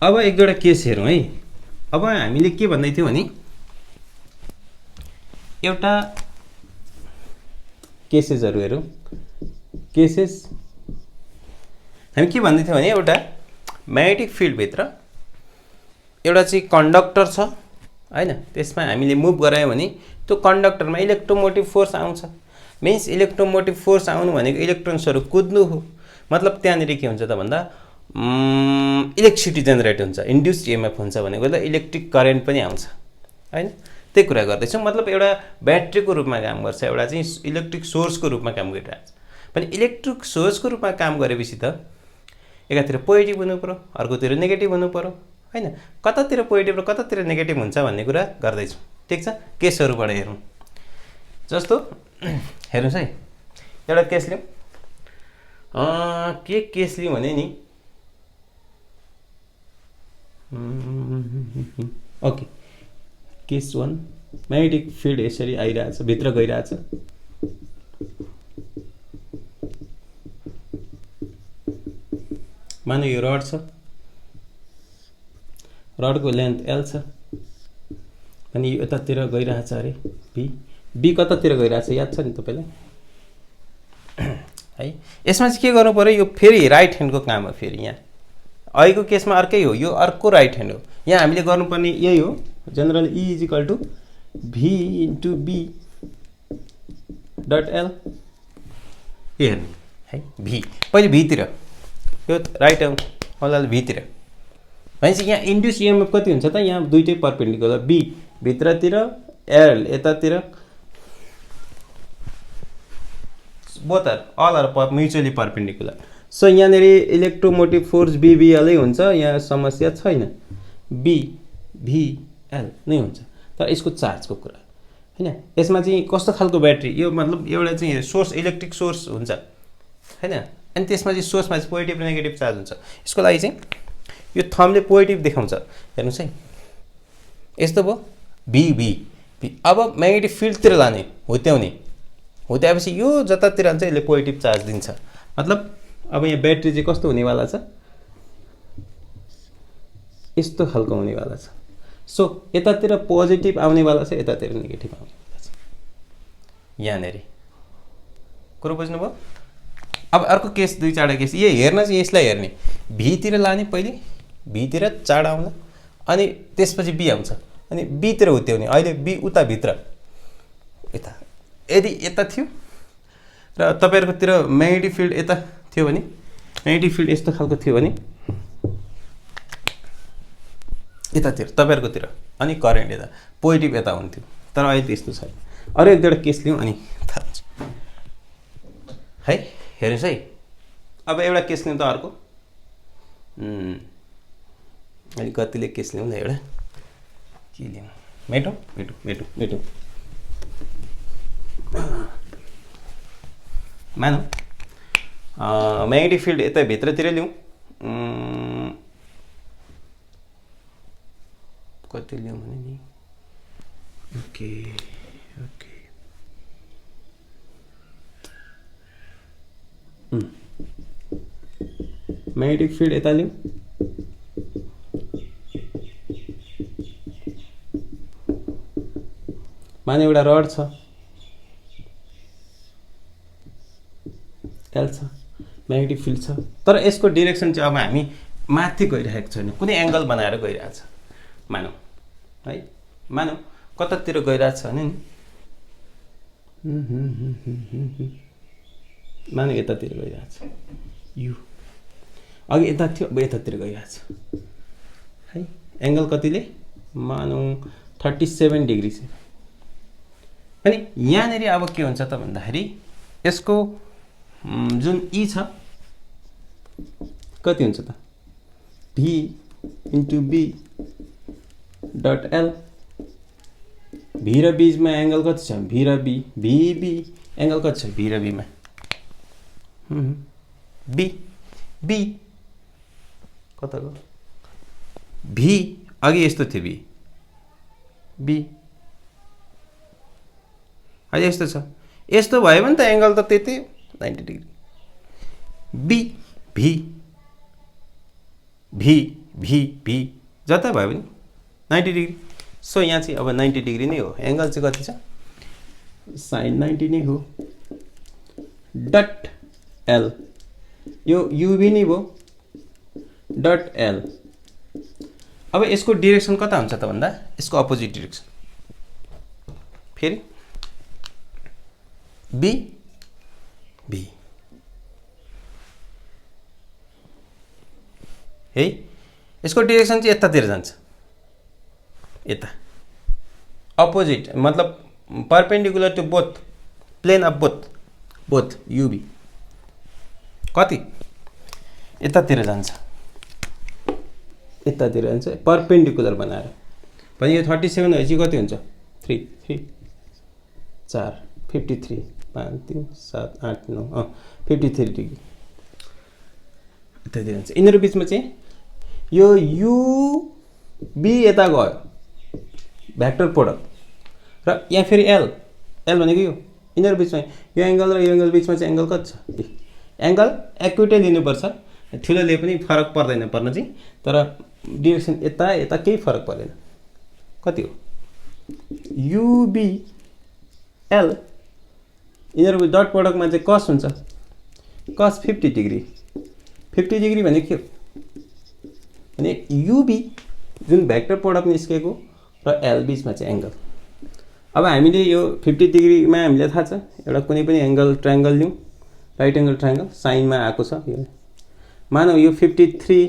अब एक दुईवटा केस हेरौँ है। अब हामीले के भन्दै थियौँ भने एउटा केसेसहरू हेरौँ। केसेस हामी के भन्दै थियौँ भने एउटा म्याग्नेटिक फिल्डभित्र एउटा चाहिँ कन्डक्टर छ हैन, त्यसमा हामीले मुभ गरायौँ भने त्यो कन्डक्टरमा इलेक्ट्रोमोटिभ फोर्स आउँछ। मिन्स इलेक्ट्रोमोटिभ फोर्स आउनु भनेको इलेक्ट्रोन्सहरू कुद्नु हो। मतलब त्यहाँनिर के हुन्छ त भन्दा इलेक्ट्रिसिटी जेनेरेट हुन्छ, इन्ड्युस्ड इएमएफ हुन्छ भनेको त इलेक्ट्रिक करेन्ट पनि आउँछ हैन। त्यही कुरा गर्दैछौँ। मतलब एउटा ब्याट्रीको रूपमा काम गर्छ, एउटा चाहिँ इलेक्ट्रिक सोर्सको रूपमा काम गरिरहेको छ। पनि इलेक्ट्रिक सोर्सको रूपमा काम गरेपछि त एकातिर पोजिटिभ हुनु पऱ्यो, अर्कोतिर नेगेटिभ हुनु पऱ्यो होइन। कतातिर पोजिटिभ र कतातिर नेगेटिभ हुन्छ भन्ने कुरा गर्दैछौँ। ठिक छ, केसहरूबाट हेरौँ। जस्तो हेर्नुहोस् है, एउटा केस लिउँ। के केस लिउँ भने नि, ओके, केस 1 म्याग्नेटिक फिल्ड यसरी आइरहेछ, भित्र गइरहेछ। मानौ यो रड छ, रडको लेन्थ L छ अनि यो यतातिर गइरहेछ अरे बी कतातिर गइरहेछ याद छ नि तपाईँलाई है। यसमा चाहिँ के गर्नु पर्यो, यो फेरि राइट ह्यान्डको काम हो। फेरि यहाँ अहिलेको केसमा अर्कै हो, यो अर्को राइट ह्यान्ड हो। यहाँ हामीले गर्नुपर्ने यही हो, general E = V × B dot L। यो हेर्नु है, भी पहिले भीतिर, यो राइट होला भीतिर भनेपछि यहाँ इन्ड्युस इएमएफ कति हुन्छ त, यहाँ दुइटै परपेन्डिकुलर, बी भित्रतिर, एल यतातिर, both are all are mutually perpendicular. So यहाँनिर इलेक्ट्रोमोटिभ फोर्स BBL हुन्छ, यहाँ समस्या छैन, BVL नै हुन्छ। तर यसको चार्जको कुरा हैन, यसमा चाहिँ कस्तो खालको ब्याट्री, यो मतलब एउटा चाहिँ सोर्स इलेक्ट्रिक सोर्स हुन्छ हैन, अनि त्यसमा चाहिँ सोर्समा चाहिँ पोजिटिभ र नेगेटिभ चार्ज हुन्छ। यसको लागि चाहिँ यो थम्बले पोजिटिभ देखाउँछ, हेर्नुहोस् है, यस्तो भयो भी। अब म्याग्नेटिक फिल्डतिर लाने हुत्याएपछि यो जतातिर हुन्छ यसले पोजिटिभ चार्ज दिन्छ। मतलब अब यहाँ ब्याट्री चाहिँ कस्तो हुनेवाला छ, यस्तो खालको हुनेवाला छ। सो यतातिर पोजिटिभ आउनेवाला छ, यतातिर नेगेटिभ आउनेवाला छ। यहाँनिर कुरो बुझ्नुभयो। अब अर्को केस, 2-4 केस ये हेर्न चाहिँ यसलाई हेर्ने, भीतिर लाने, पहिले भीतिर चाड आउला अनि त्यसपछि बी आउँछ अनि बीतिर हुत्याउने। अहिले बी उता भित्र यता, यदि यता थियो र तपाईँहरूकोतिर म्याग्नेटिक फिल्ड यता थियो भने, म्याग्नेटिक फिल्ड यस्तो खालको थियो भने यतातिर तपाईँहरूकोतिर, अनि करेन्ट यता पोजिटिभ यता हुन्थ्यो। तर अहिले त्यस्तो छैन। अरू एक दुईवटा केस लिउँ अनि थाहा हुन्छ है। हेर्नुहोस् है, अब एउटा केस लिउँ त अर्को, अहिले कतिले केस लिउँ न, एउटा के लिउँ, मेटो मानौँ म्याग्नेटिक फिल्ड यता भित्रतिर लिउँ, कति लिउँ भने नि, ओके म्याग्नेटिक फिल्ड यता लिउँ, माने एउटा रड छ, L छ, म्याग्नेटिक फिल्ड छ, तर यसको डिरेक्सन चाहिँ अब हामी माथि गइरहेको छैन, कुनै एङ्गल बनाएर गइरहेछ। मानौँ है, मानौँ कतातिर गइरहेछ भने नि, मानौँ यतातिर गइरहेछ, यु अघि यता थियो, अब यतातिर गइरहेछ है। एङ्गल कतिले, मानौँ 37 डिग्री छ। अनि यहाँनिर अब के हुन्छ त भन्दाखेरि यसको जुन E छ कति हुन्छ त, V × B डट L। भी र बीचमा एङ्गल कति छ, भी र बी, VB एङ्गल कति छ, भी र बीमा, बी कता गयो, भी अघि यस्तो थियो, बी अहिले यस्तो छ, यस्तो भयो भने त एङ्गल त त्यति 90 डिग्री, भी जता भयो भने 90 डिग्री। सो यहाँ चाहिँ अब 90 डिग्री नै हो, एङ्गल चाहिँ कति छ, साइन 90 नै हो, डट L, यो युभी नै भयो, डट L। अब यसको डिरेक्सन कता हुन्छ त भन्दा यसको अपोजिट डिरेक्सन, फेरि बी है, यसको डिरेक्सन चाहिँ यतातिर जान्छ, यता अपोजिट मतलब perpendicular to both plane of both UB कति यतातिर जान्छ परपेन्डिकुलर बनाएर भने यो 37 भएपछि कति हुन्छ 3 3 4 53 5 3 7 8 9 53 डिग्री यतातिर जान्छ यिनीहरू बिचमा चाहिँ यो युबी यता गयो भेक्टर प्रोडक्ट र यहाँ फेरि एल भनेको यो यिनीहरू बिचमा यो एङ्गल र यो एङ्गल बिचमा चाहिँ एङ्गल कति छ एङ्गल एक्युरेटै लिनुपर्छ ठुलोले पनि फरक पर्दैन पर्न चाहिँ तर डिरेक्सन यता केही फरक पर्दैन कति हो युबी एल यिनीहरू डट प्रोडक्टमा चाहिँ कस हुन्छ कस 50 डिग्री भने के हो भने युबी जुन भेक्टर प्रोडक्ट निस्केको र एल बिचमा चाहिँ एङ्गल अब हामीले यो 50 डिग्रीमा हामीलाई थाहा छ एउटा कुनै पनि एङ्गल ट्रायङ्गल लिउँ राइट एङ्गल ट्रायङ्गल साइनमा आएको छ यो मानौँ यो 53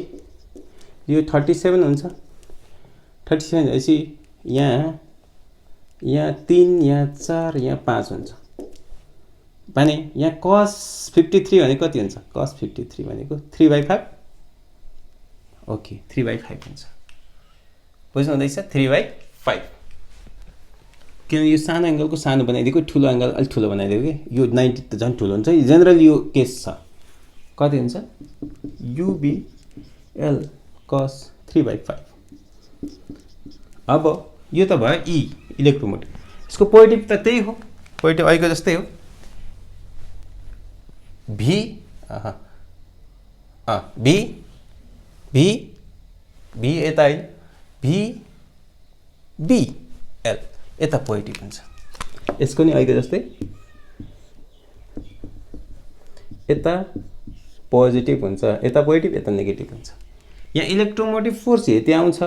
यो 37 हुन्छ 37 भनेपछि यहाँ 3 यहाँ 4 यहाँ 5 हुन्छ भने यहाँ cos 53 भनेको कति हुन्छ cos 53 भनेको 3/5 ओके 3/5 हुन्छ बुझ्नु हुँदैछ 3/5 किनभने यो सानो एङ्गलको सानो बनाइदिएको ठुलो एङ्गल अलिक ठुलो बनाइदिएको कि यो 90 त झन् ठुलो हुन्छ जेनरली यो केस छ कति हुन्छ युबी एल cos 3/5 अब यो त भयो ई इलेक्ट्रोमोटिभ यसको पोजिटिभ त त्यही हो पोजिटिभ अहिलेको जस्तै हो भी यता होइन भी एल यता पोजिटिभ हुन्छ यसको नि अहिलेको जस्तै यता पोजिटिभ हुन्छ यता पोजिटिभ यता नेगेटिभ हुन्छ यहाँ इलेक्ट्रोमोटिभ फोर्स यति आउँछ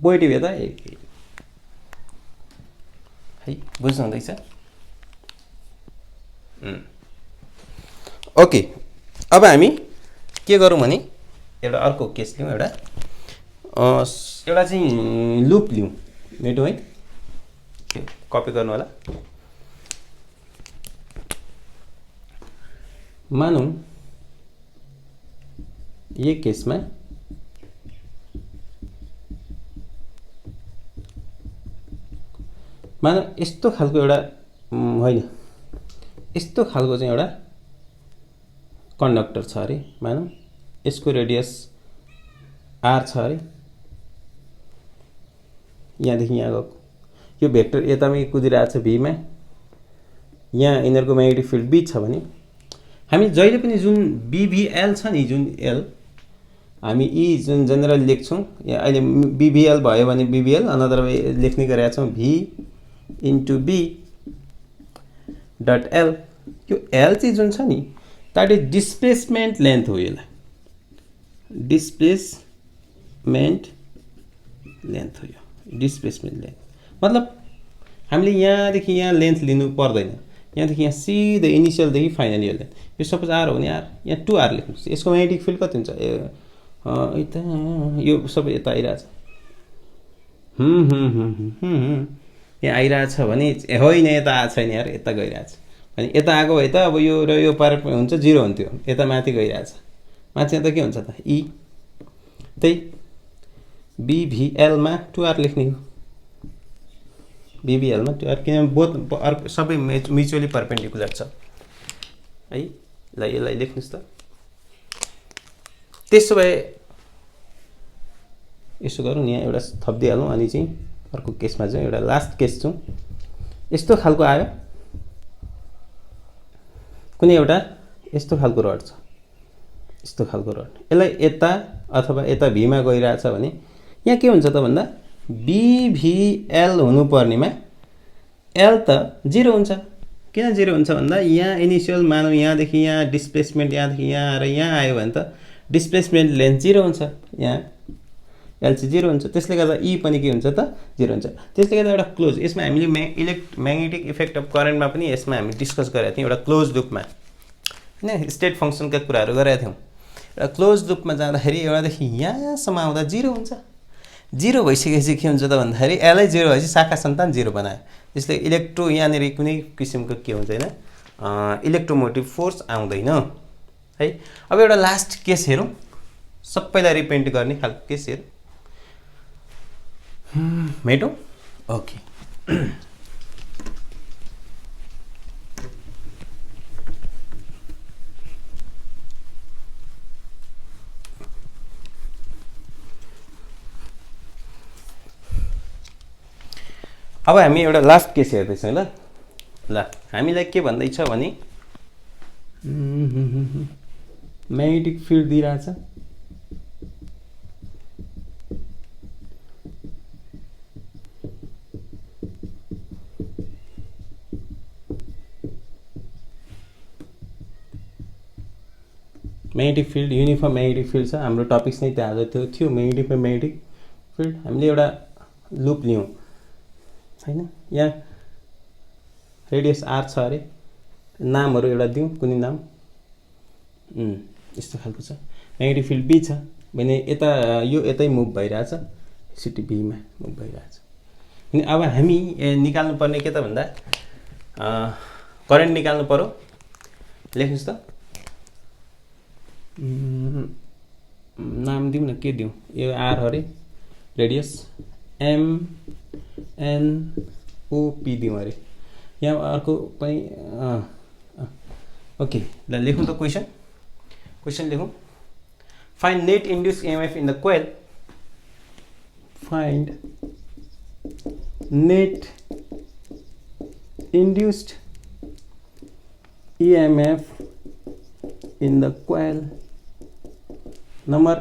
पोजिटिभ यता है बुझ्नु हुँदैछ ओके अब हामी के गरौँ भने एउटा अर्को केस लिउँ एउटा चाहिँ लुप लिउँ मेटो है कपी गर्नु होला मानौँ यो केसमा मानौँ यस्तो खालको एउटा होइन यस्तो खालको चाहिँ एउटा कन्डक्टर छ अरे मानौँ यसको रेडियस आर छ अरे यहाँदेखि यहाँ गएको यो भेक्टर यतामै कुदिरहेको छ भीमा यहाँ यिनीहरूको म्याग्नेटिक फिल्ड बी छ भने हामी जहिले पनि जुन बीभीएल छ नि जुन एल हामी यी जुन जेनरल लेख्छौँ यहाँ अहिले बीभीएल भयो भने बीभीएल अनदर लेख्ने गरेका छौँ भी इन्टु बी डट एल यो एल चाहिँ जुन छ नि द्याट इज डिस्प्लेसमेन्ट लेन्थ हो यसलाई डिस्प्लेसमेन्ट लेन्थ हो यो डिस्प्लेसमेन्ट लेन्थ मतलब हामीले यहाँदेखि यहाँ लेन्थ लिनु पर्दैन यहाँदेखि यहाँ सिधै इनिसियलदेखि फाइनल यो लेन्थ यो सपोज आर हो भने आर यहाँ 2r लेख्नुहोस् यसको म्याग्नेटिक फिल्ड कति हुन्छ यता यो सबै यता आइरहेछ यहाँ आइरहेछ भने होइन यता आएको छैन यार यता गइरहेछ भने यता आएको भए त अब यो र यो पार हुन्छ 0 हुन्थ्यो यता माथि गइरहेछ माथि त के हुन्छ त ई त्यही बीभीएलमा 2r लेख्ने हो बीभीएलमा 2r किनभने बोथ सबै म्युचुअली परपेन्डिकुलर छ है ल यसलाई लेख्नुहोस् त त्यसो भए यसो गरौँ यहाँ एउटा थपिदिइहालौँ अनि चाहिँ अर्को केसमा चाहिँ एउटा लास्ट केस छौँ यस्तो खालको आयो कुनै एउटा यस्तो खालको रड छ यस्तो खालको रड यसलाई यता अथवा यता भीमा गइरहेछ भने यहाँ के हुन्छ त भन्दा बीभीएल हुनुपर्नेमा एल त 0 हुन्छ किन 0 हुन्छ भन्दा यहाँ इनिसियल मानौँ यहाँदेखि यहाँ डिस्प्लेसमेन्ट यहाँदेखि यहाँ आएर यहाँ आयो भने त डिस्प्लेसमेन्ट लेन्थ 0 हुन्छ यहाँ एल चाहिँ 0 हुन्छ त्यसले गर्दा ई पनि के हुन्छ त 0 हुन्छ त्यसले गर्दा एउटा क्लोज यसमा हामीले म्याग्नेटिक इफेक्ट अफ करेन्टमा पनि यसमा हामी डिस्कस गरेका थियौँ एउटा क्लोज लुपमा हैन स्टेट फङ्सनका कुराहरू गरेका थियौँ एउटा क्लोज लुपमा जाँदाखेरि एउटादेखि यहाँसम्म आउँदा 0 हुन्छ 0 भइसकेपछि के हुन्छ त भन्दाखेरि एलै 0 भएपछि शाखा सन्तान 0 बनायो। त्यसले इलेक्ट्रो यहाँनिर कुनै किसिमको के हुँदैन इलेक्ट्रोमोटिभ फोर्स आउँदैन है। अब एउटा लास्ट केस हेरौँ, सबैलाई रिपेन्ट गर्ने खालको केस हेरौँ, मेटौँ। ओके अब हामी एउटा लास्ट केस हेर्दैछौँ ल। हामीलाई के भन्दैछ भने म्याग्नेटिक फिल्ड दिइरहेछ, magnetic field uniform magnetic field छ। हाम्रो टपिक्स नै त्यहाँ थियो म्याग्नेटिक र म्याग्नेटिक फिल्ड। हामीले एउटा लुप लियौँ हैन, यहाँ रेडियस आर छ अरे, नामहरू एउटा दिउँ, कुनै नाम यस्तो खालको छ। म्याग्नेटिक फिल्ड बी छ भने यता यो यतै मुभ भइरहेछ, सिटी बीमा मुभ भइरहेछ। अनि अब हामी निकाल्नु पर्ने के त भन्दा करेन्ट निकाल्नु पर्यो। लेख्नुस् त, नाम दिउँ न, के दिउँ, यो आर अरे, रेडियस एमएनओपी दिउँ अरे। यहाँ अर्को पनि ओके ल लेखौँ त क्वेसन लेखौँ। Find net induce EMF in the coil, find net induced EMF in the coil. Number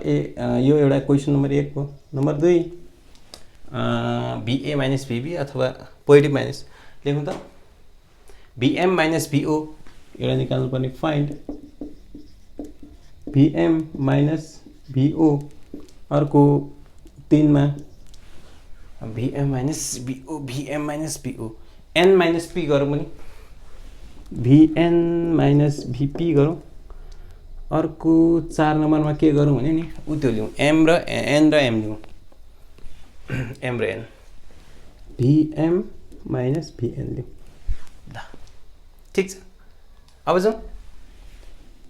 यो एउटा क्वेसन नम्बर 1 हो। नम्बर 2 VA माइनस VB अथवा पोजिटिभ माइनस लेखौँ त, VM माइनस VO एउटा निकाल्नु पर्ने। Find VM minus VO। अर्को 3 मा VM minus VO N minus P गरौँ पनि, VN माइनस VP गरौँ। अर्को 4 नम्बरमा के गरौँ भने नि उ त्यो लिउँ, M र N र M लिउँ, M र N, VM माइनस VN लिउँ। ल ठिक छ। अब जाउँ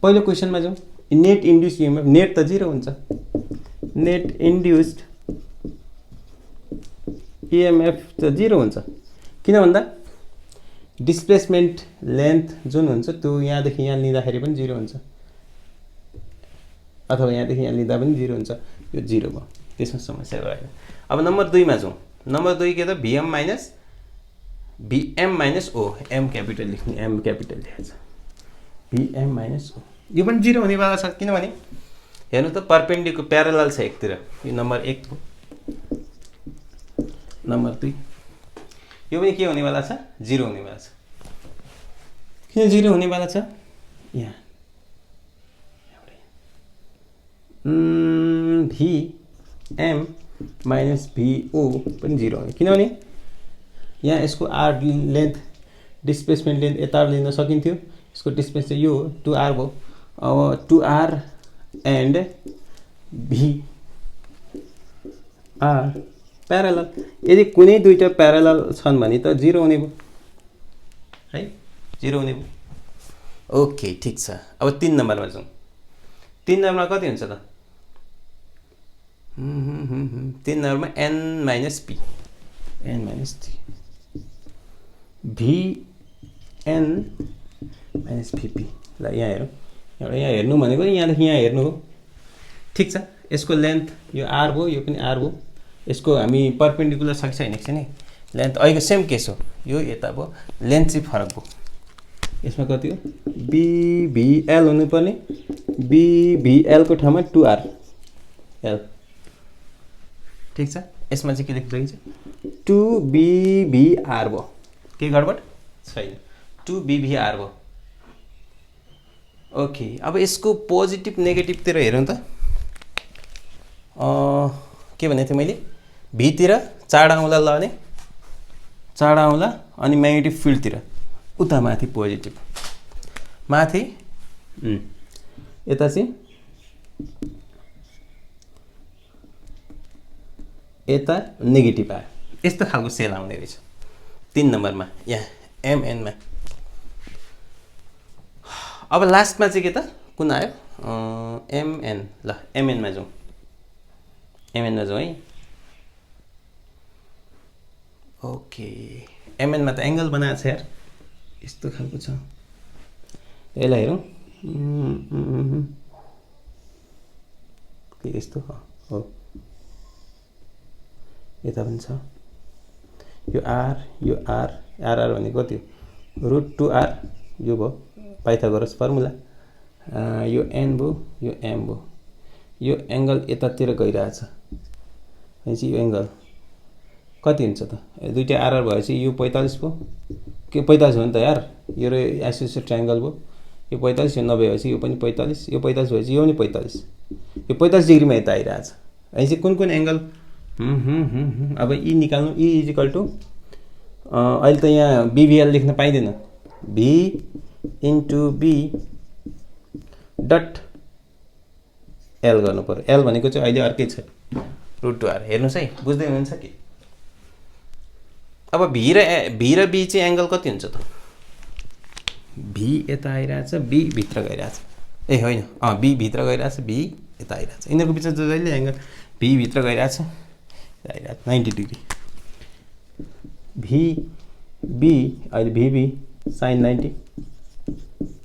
पहिलो क्वेसनमा जाउँ। नेट इन्ड्युस्ड इएमएफ, नेट त 0 हुन्छ। नेट इन्ड्युस्ड इएमएफ त 0 हुन्छ, किन भन्दा डिस्प्लेसमेन्ट लेन्थ जुन हुन्छ त्यो यहाँदेखि यहाँ लिँदाखेरि पनि 0 हुन्छ, अथवा यहाँदेखि यहाँ लिँदा पनि 0 हुन्छ। यो 0 भयो, त्यसमा समस्या भयो। अब नम्बर 2 मा जाउँ। नम्बर 2 के त VM minus O, M capital लेख्ने, M क्यापिटल लेखेको छ, VM माइनस O। यो पनि 0 हुनेवाला छ, किनभने हेर्नु त परपेन्डिकुलर प्यारलल छ एकतिर। यो नम्बर 1 हो। नम्बर 2 यो पनि के हुनेवाला छ, 0 हुनेवाला छ। किन 0 हुनेवाला छ, यहाँ VM माइनस VO पनि 0 हो, किनभने यहाँ यसको आर लेन्थ डिस्प्लेसमेन्ट लेन्थ यता लिन सकिन्थ्यो। यसको डिस्प्लेस चाहिँ यो 2R भयो। अब 2R एन्ड VR प्यारलल, यदि कुनै दुईटा प्यारलल छन् भने त 0 हुने भयो है, 0 हुने भयो। ओके ठिक छ। अब 3 नम्बरमा जाउँ। 3 नम्बरमा कति हुन्छ त, 3 नम्बरमा N minus P, N minus T, VN minus VP। ल यहाँ हेरौँ, एउटा यहाँ हेर्नु भनेको यहाँदेखि यहाँ हेर्नु हो। ठिक छ। यसको लेन्थ यो R भयो, यो पनि R भयो। यसको हामी परपेन्डिकुलर छ कि छैन एकछिन है, लेन्थ अहिलेको सेम केस हो, यो यता भयो, लेन्थ चाहिँ फरक भयो। यसमा कति हो, BVL हुनुपर्ने, BVL को ठाउँमा 2R L। ठिक छ। यसमा चाहिँ के लेख्न सकिन्छ, 2BVR भयो। के गडबड छैन, 2BVR भयो। ओके अब यसको पोजिटिभ नेगेटिभतिर हेरौँ त। के भनेको थिएँ मैले, भीतिर 4 औँला लगाउने, 4 औँला, अनि म्याग्नेटिक फिल्डतिर उता माथि पोजिटिभ, माथि यता चाहिँ यता नेगेटिभ आयो। यस्तो खालको सेल आउने रहेछ 3 नम्बरमा यहाँ एमएनमा। अब लास्टमा चाहिँ के त कुन आयो एमएन। ल एमएनमा जाउँ, एमएनमा जाउँ है। ओके एमएनमा त एङ्गल बनाएको छ यार, यस्तो खालको छ। यसलाई हेरौँ यस्तो हो, यता पनि छ। यो आर आर भनेको कति हो √2r, यो भयो पाइथागोरस फर्मुला। यो एन भयो, यो एम भयो। यो एङ्गल यतातिर गइरहेछ भनेपछि यो एङ्गल कति हुन्छ त? दुईटा आर भएपछि यो 45 भयो के 45 हो नि त यार। यो आइसोसेलेस ट्रायंगल भयो, यो 45, यो 90 भएपछि यो पनि 45, यो 45 भएपछि यो पनि 45, यो 45 डिग्रीमा यता आइरहेछ भनेपछि कुन एङ्गल अब ई निकाल्नु। ई इजिकल टु अहिले त यहाँ बीभीएल लेख्न पाइँदैन, भी इन्टु बी डट एल गर्नु पर्यो। एल भनेको चाहिँ अहिले अर्कै छ √2r। हेर्नुहोस् है, बुझ्दै हुनुहुन्छ कि? अब भी र बी चाहिँ एङ्गल कति हुन्छ त? भी यता आइरहेछ, बी भित्र गइरहेछ। ए होइन, बी भित्र गइरहेछ, बी यता आइरहेछ। यिनीहरूको बिचमा जहिले एङ्गल भी भित्र गइरहेछ, 90 डिग्री। भी बी अहिले भी साइन 90।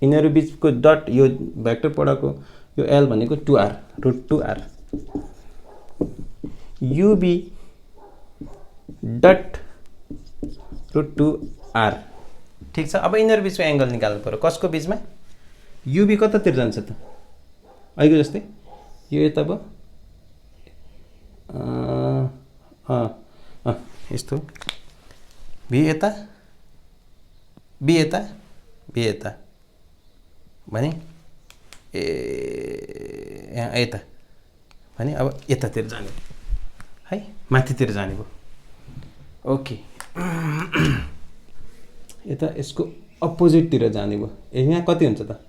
यिनीहरू बिचको डट यो भेक्टर पढाएको यो एल भनेको 2r √2r। UB dot √2r। ठिक छ। अब यिनीहरू बिचमा एङ्गल निकाल्नु पर्यो। कसको बिचमा? युबी कतातिर जान्छ त? अहिलेको जस्तै यो यता भयो, यस्तो भी यता, बी यता, बी यता भने यहाँ यता भने अब यतातिर जाने है, माथितिर जाने भयो। ओके यता यसको अपोजिटतिर जाने भयो। यहाँ कति हुन्छ त?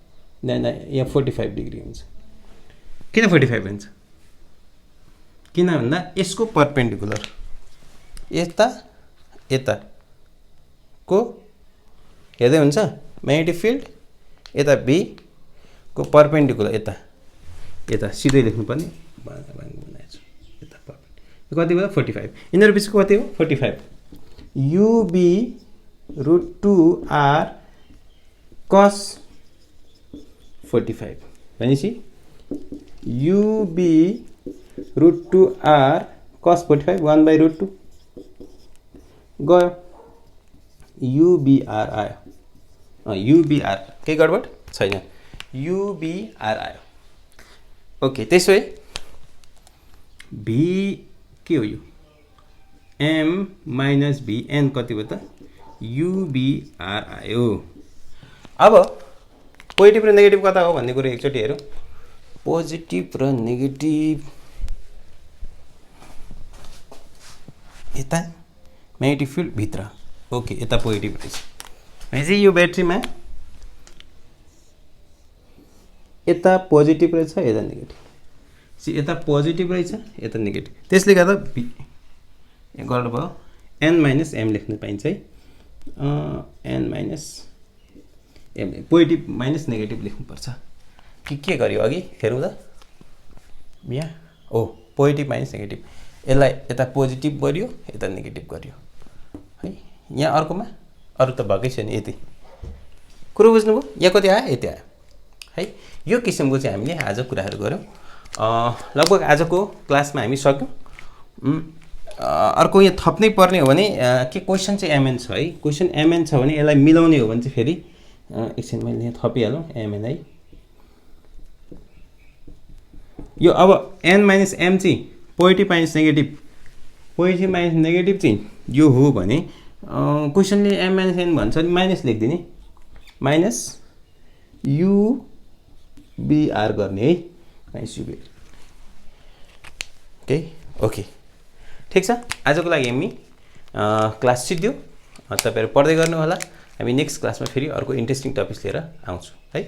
यहाँ 45 डिग्री हुन्छ। किन 45 हुन्छ? किन भन्दा यसको परपेन्डिकुलर यताको हेर्दै हुन्छ म्याग्नेटिक फिल्ड, यता बी को परपेन्डिकुलर यता सिधै लेख्नुपर्ने बनाएछु। यता परपेन्डिकुलर कति भयो? 45। यिनीहरू बिचको कति हो? 45। युबी √2r cos 45 भनेपछि युबी √2r cos 45 1/√2 गयो। युबीआर आयो, युबीआर केही गडबड छैन, युबीआर आयो। ओके त्यसो भए भी के हो? यो एम माइनस भी एन कति भयो त? युबीआर आयो। अब पोजिटिभ र नेगेटिभ कता हो भन्ने कुरो एकचोटि हेरौँ। पोजिटिभ र नेगेटिभ यता म्याग्नेटिक फिल्ड भित्र। ओके यता पोजिटिभ रहेछ भनेपछि यो ब्याट्रीमा यता पोजिटिभ रहेछ, यता नेगेटिभ। यता पोजिटिभ रहेछ, यता नेगेटिभ। त्यसले गर्दा गर्नु भयो एन माइनस एम लेख्न पाइन्छ है। N minus M, positive minus negative लेख्नुपर्छ कि के गर्यो अघि हेरौँ त यहाँ। ओ पोजिटिभ माइनस नेगेटिभ, यसलाई यता पोजिटिभ गर्यो, यता नेगेटिभ गर्यो है। यहाँ अर्कोमा अरू त भएकै छैन। यति कुरो बुझ्नुभयो? यहाँ कति आयो? यति आयो है। यो किसिमको चाहिँ हामीले आज कुराहरू गऱ्यौँ। लगभग आजको क्लासमा हामी सक्यौँ। अर्को यहाँ थप्नै पर्ने हो भने के क्वेसन चाहिँ एमएन छ है। क्वेसन एमएन छ भने यसलाई मिलाउने हो भने चाहिँ फेरि एकछिन मैले यहाँ थपिहालौँ एमएन है। यो अब एन माइनस एम चाहिँ positive minus negative, positive minus negative चाहिँ यो हो भने क्वेसनले एम माइनस एन भन्छ भने माइनस लेखिदिने, माइनस युबीआर गर्ने है, माइनस युबीआर। ओके ठिक छ। आजको लागि हामी क्लास सिद्धियो। तपाईँहरू पढ्दै गर्नु होला। हामी नेक्स्ट क्लासमा फेरि अर्को इन्ट्रेस्टिङ टपिक्स लिएर आउँछौँ है।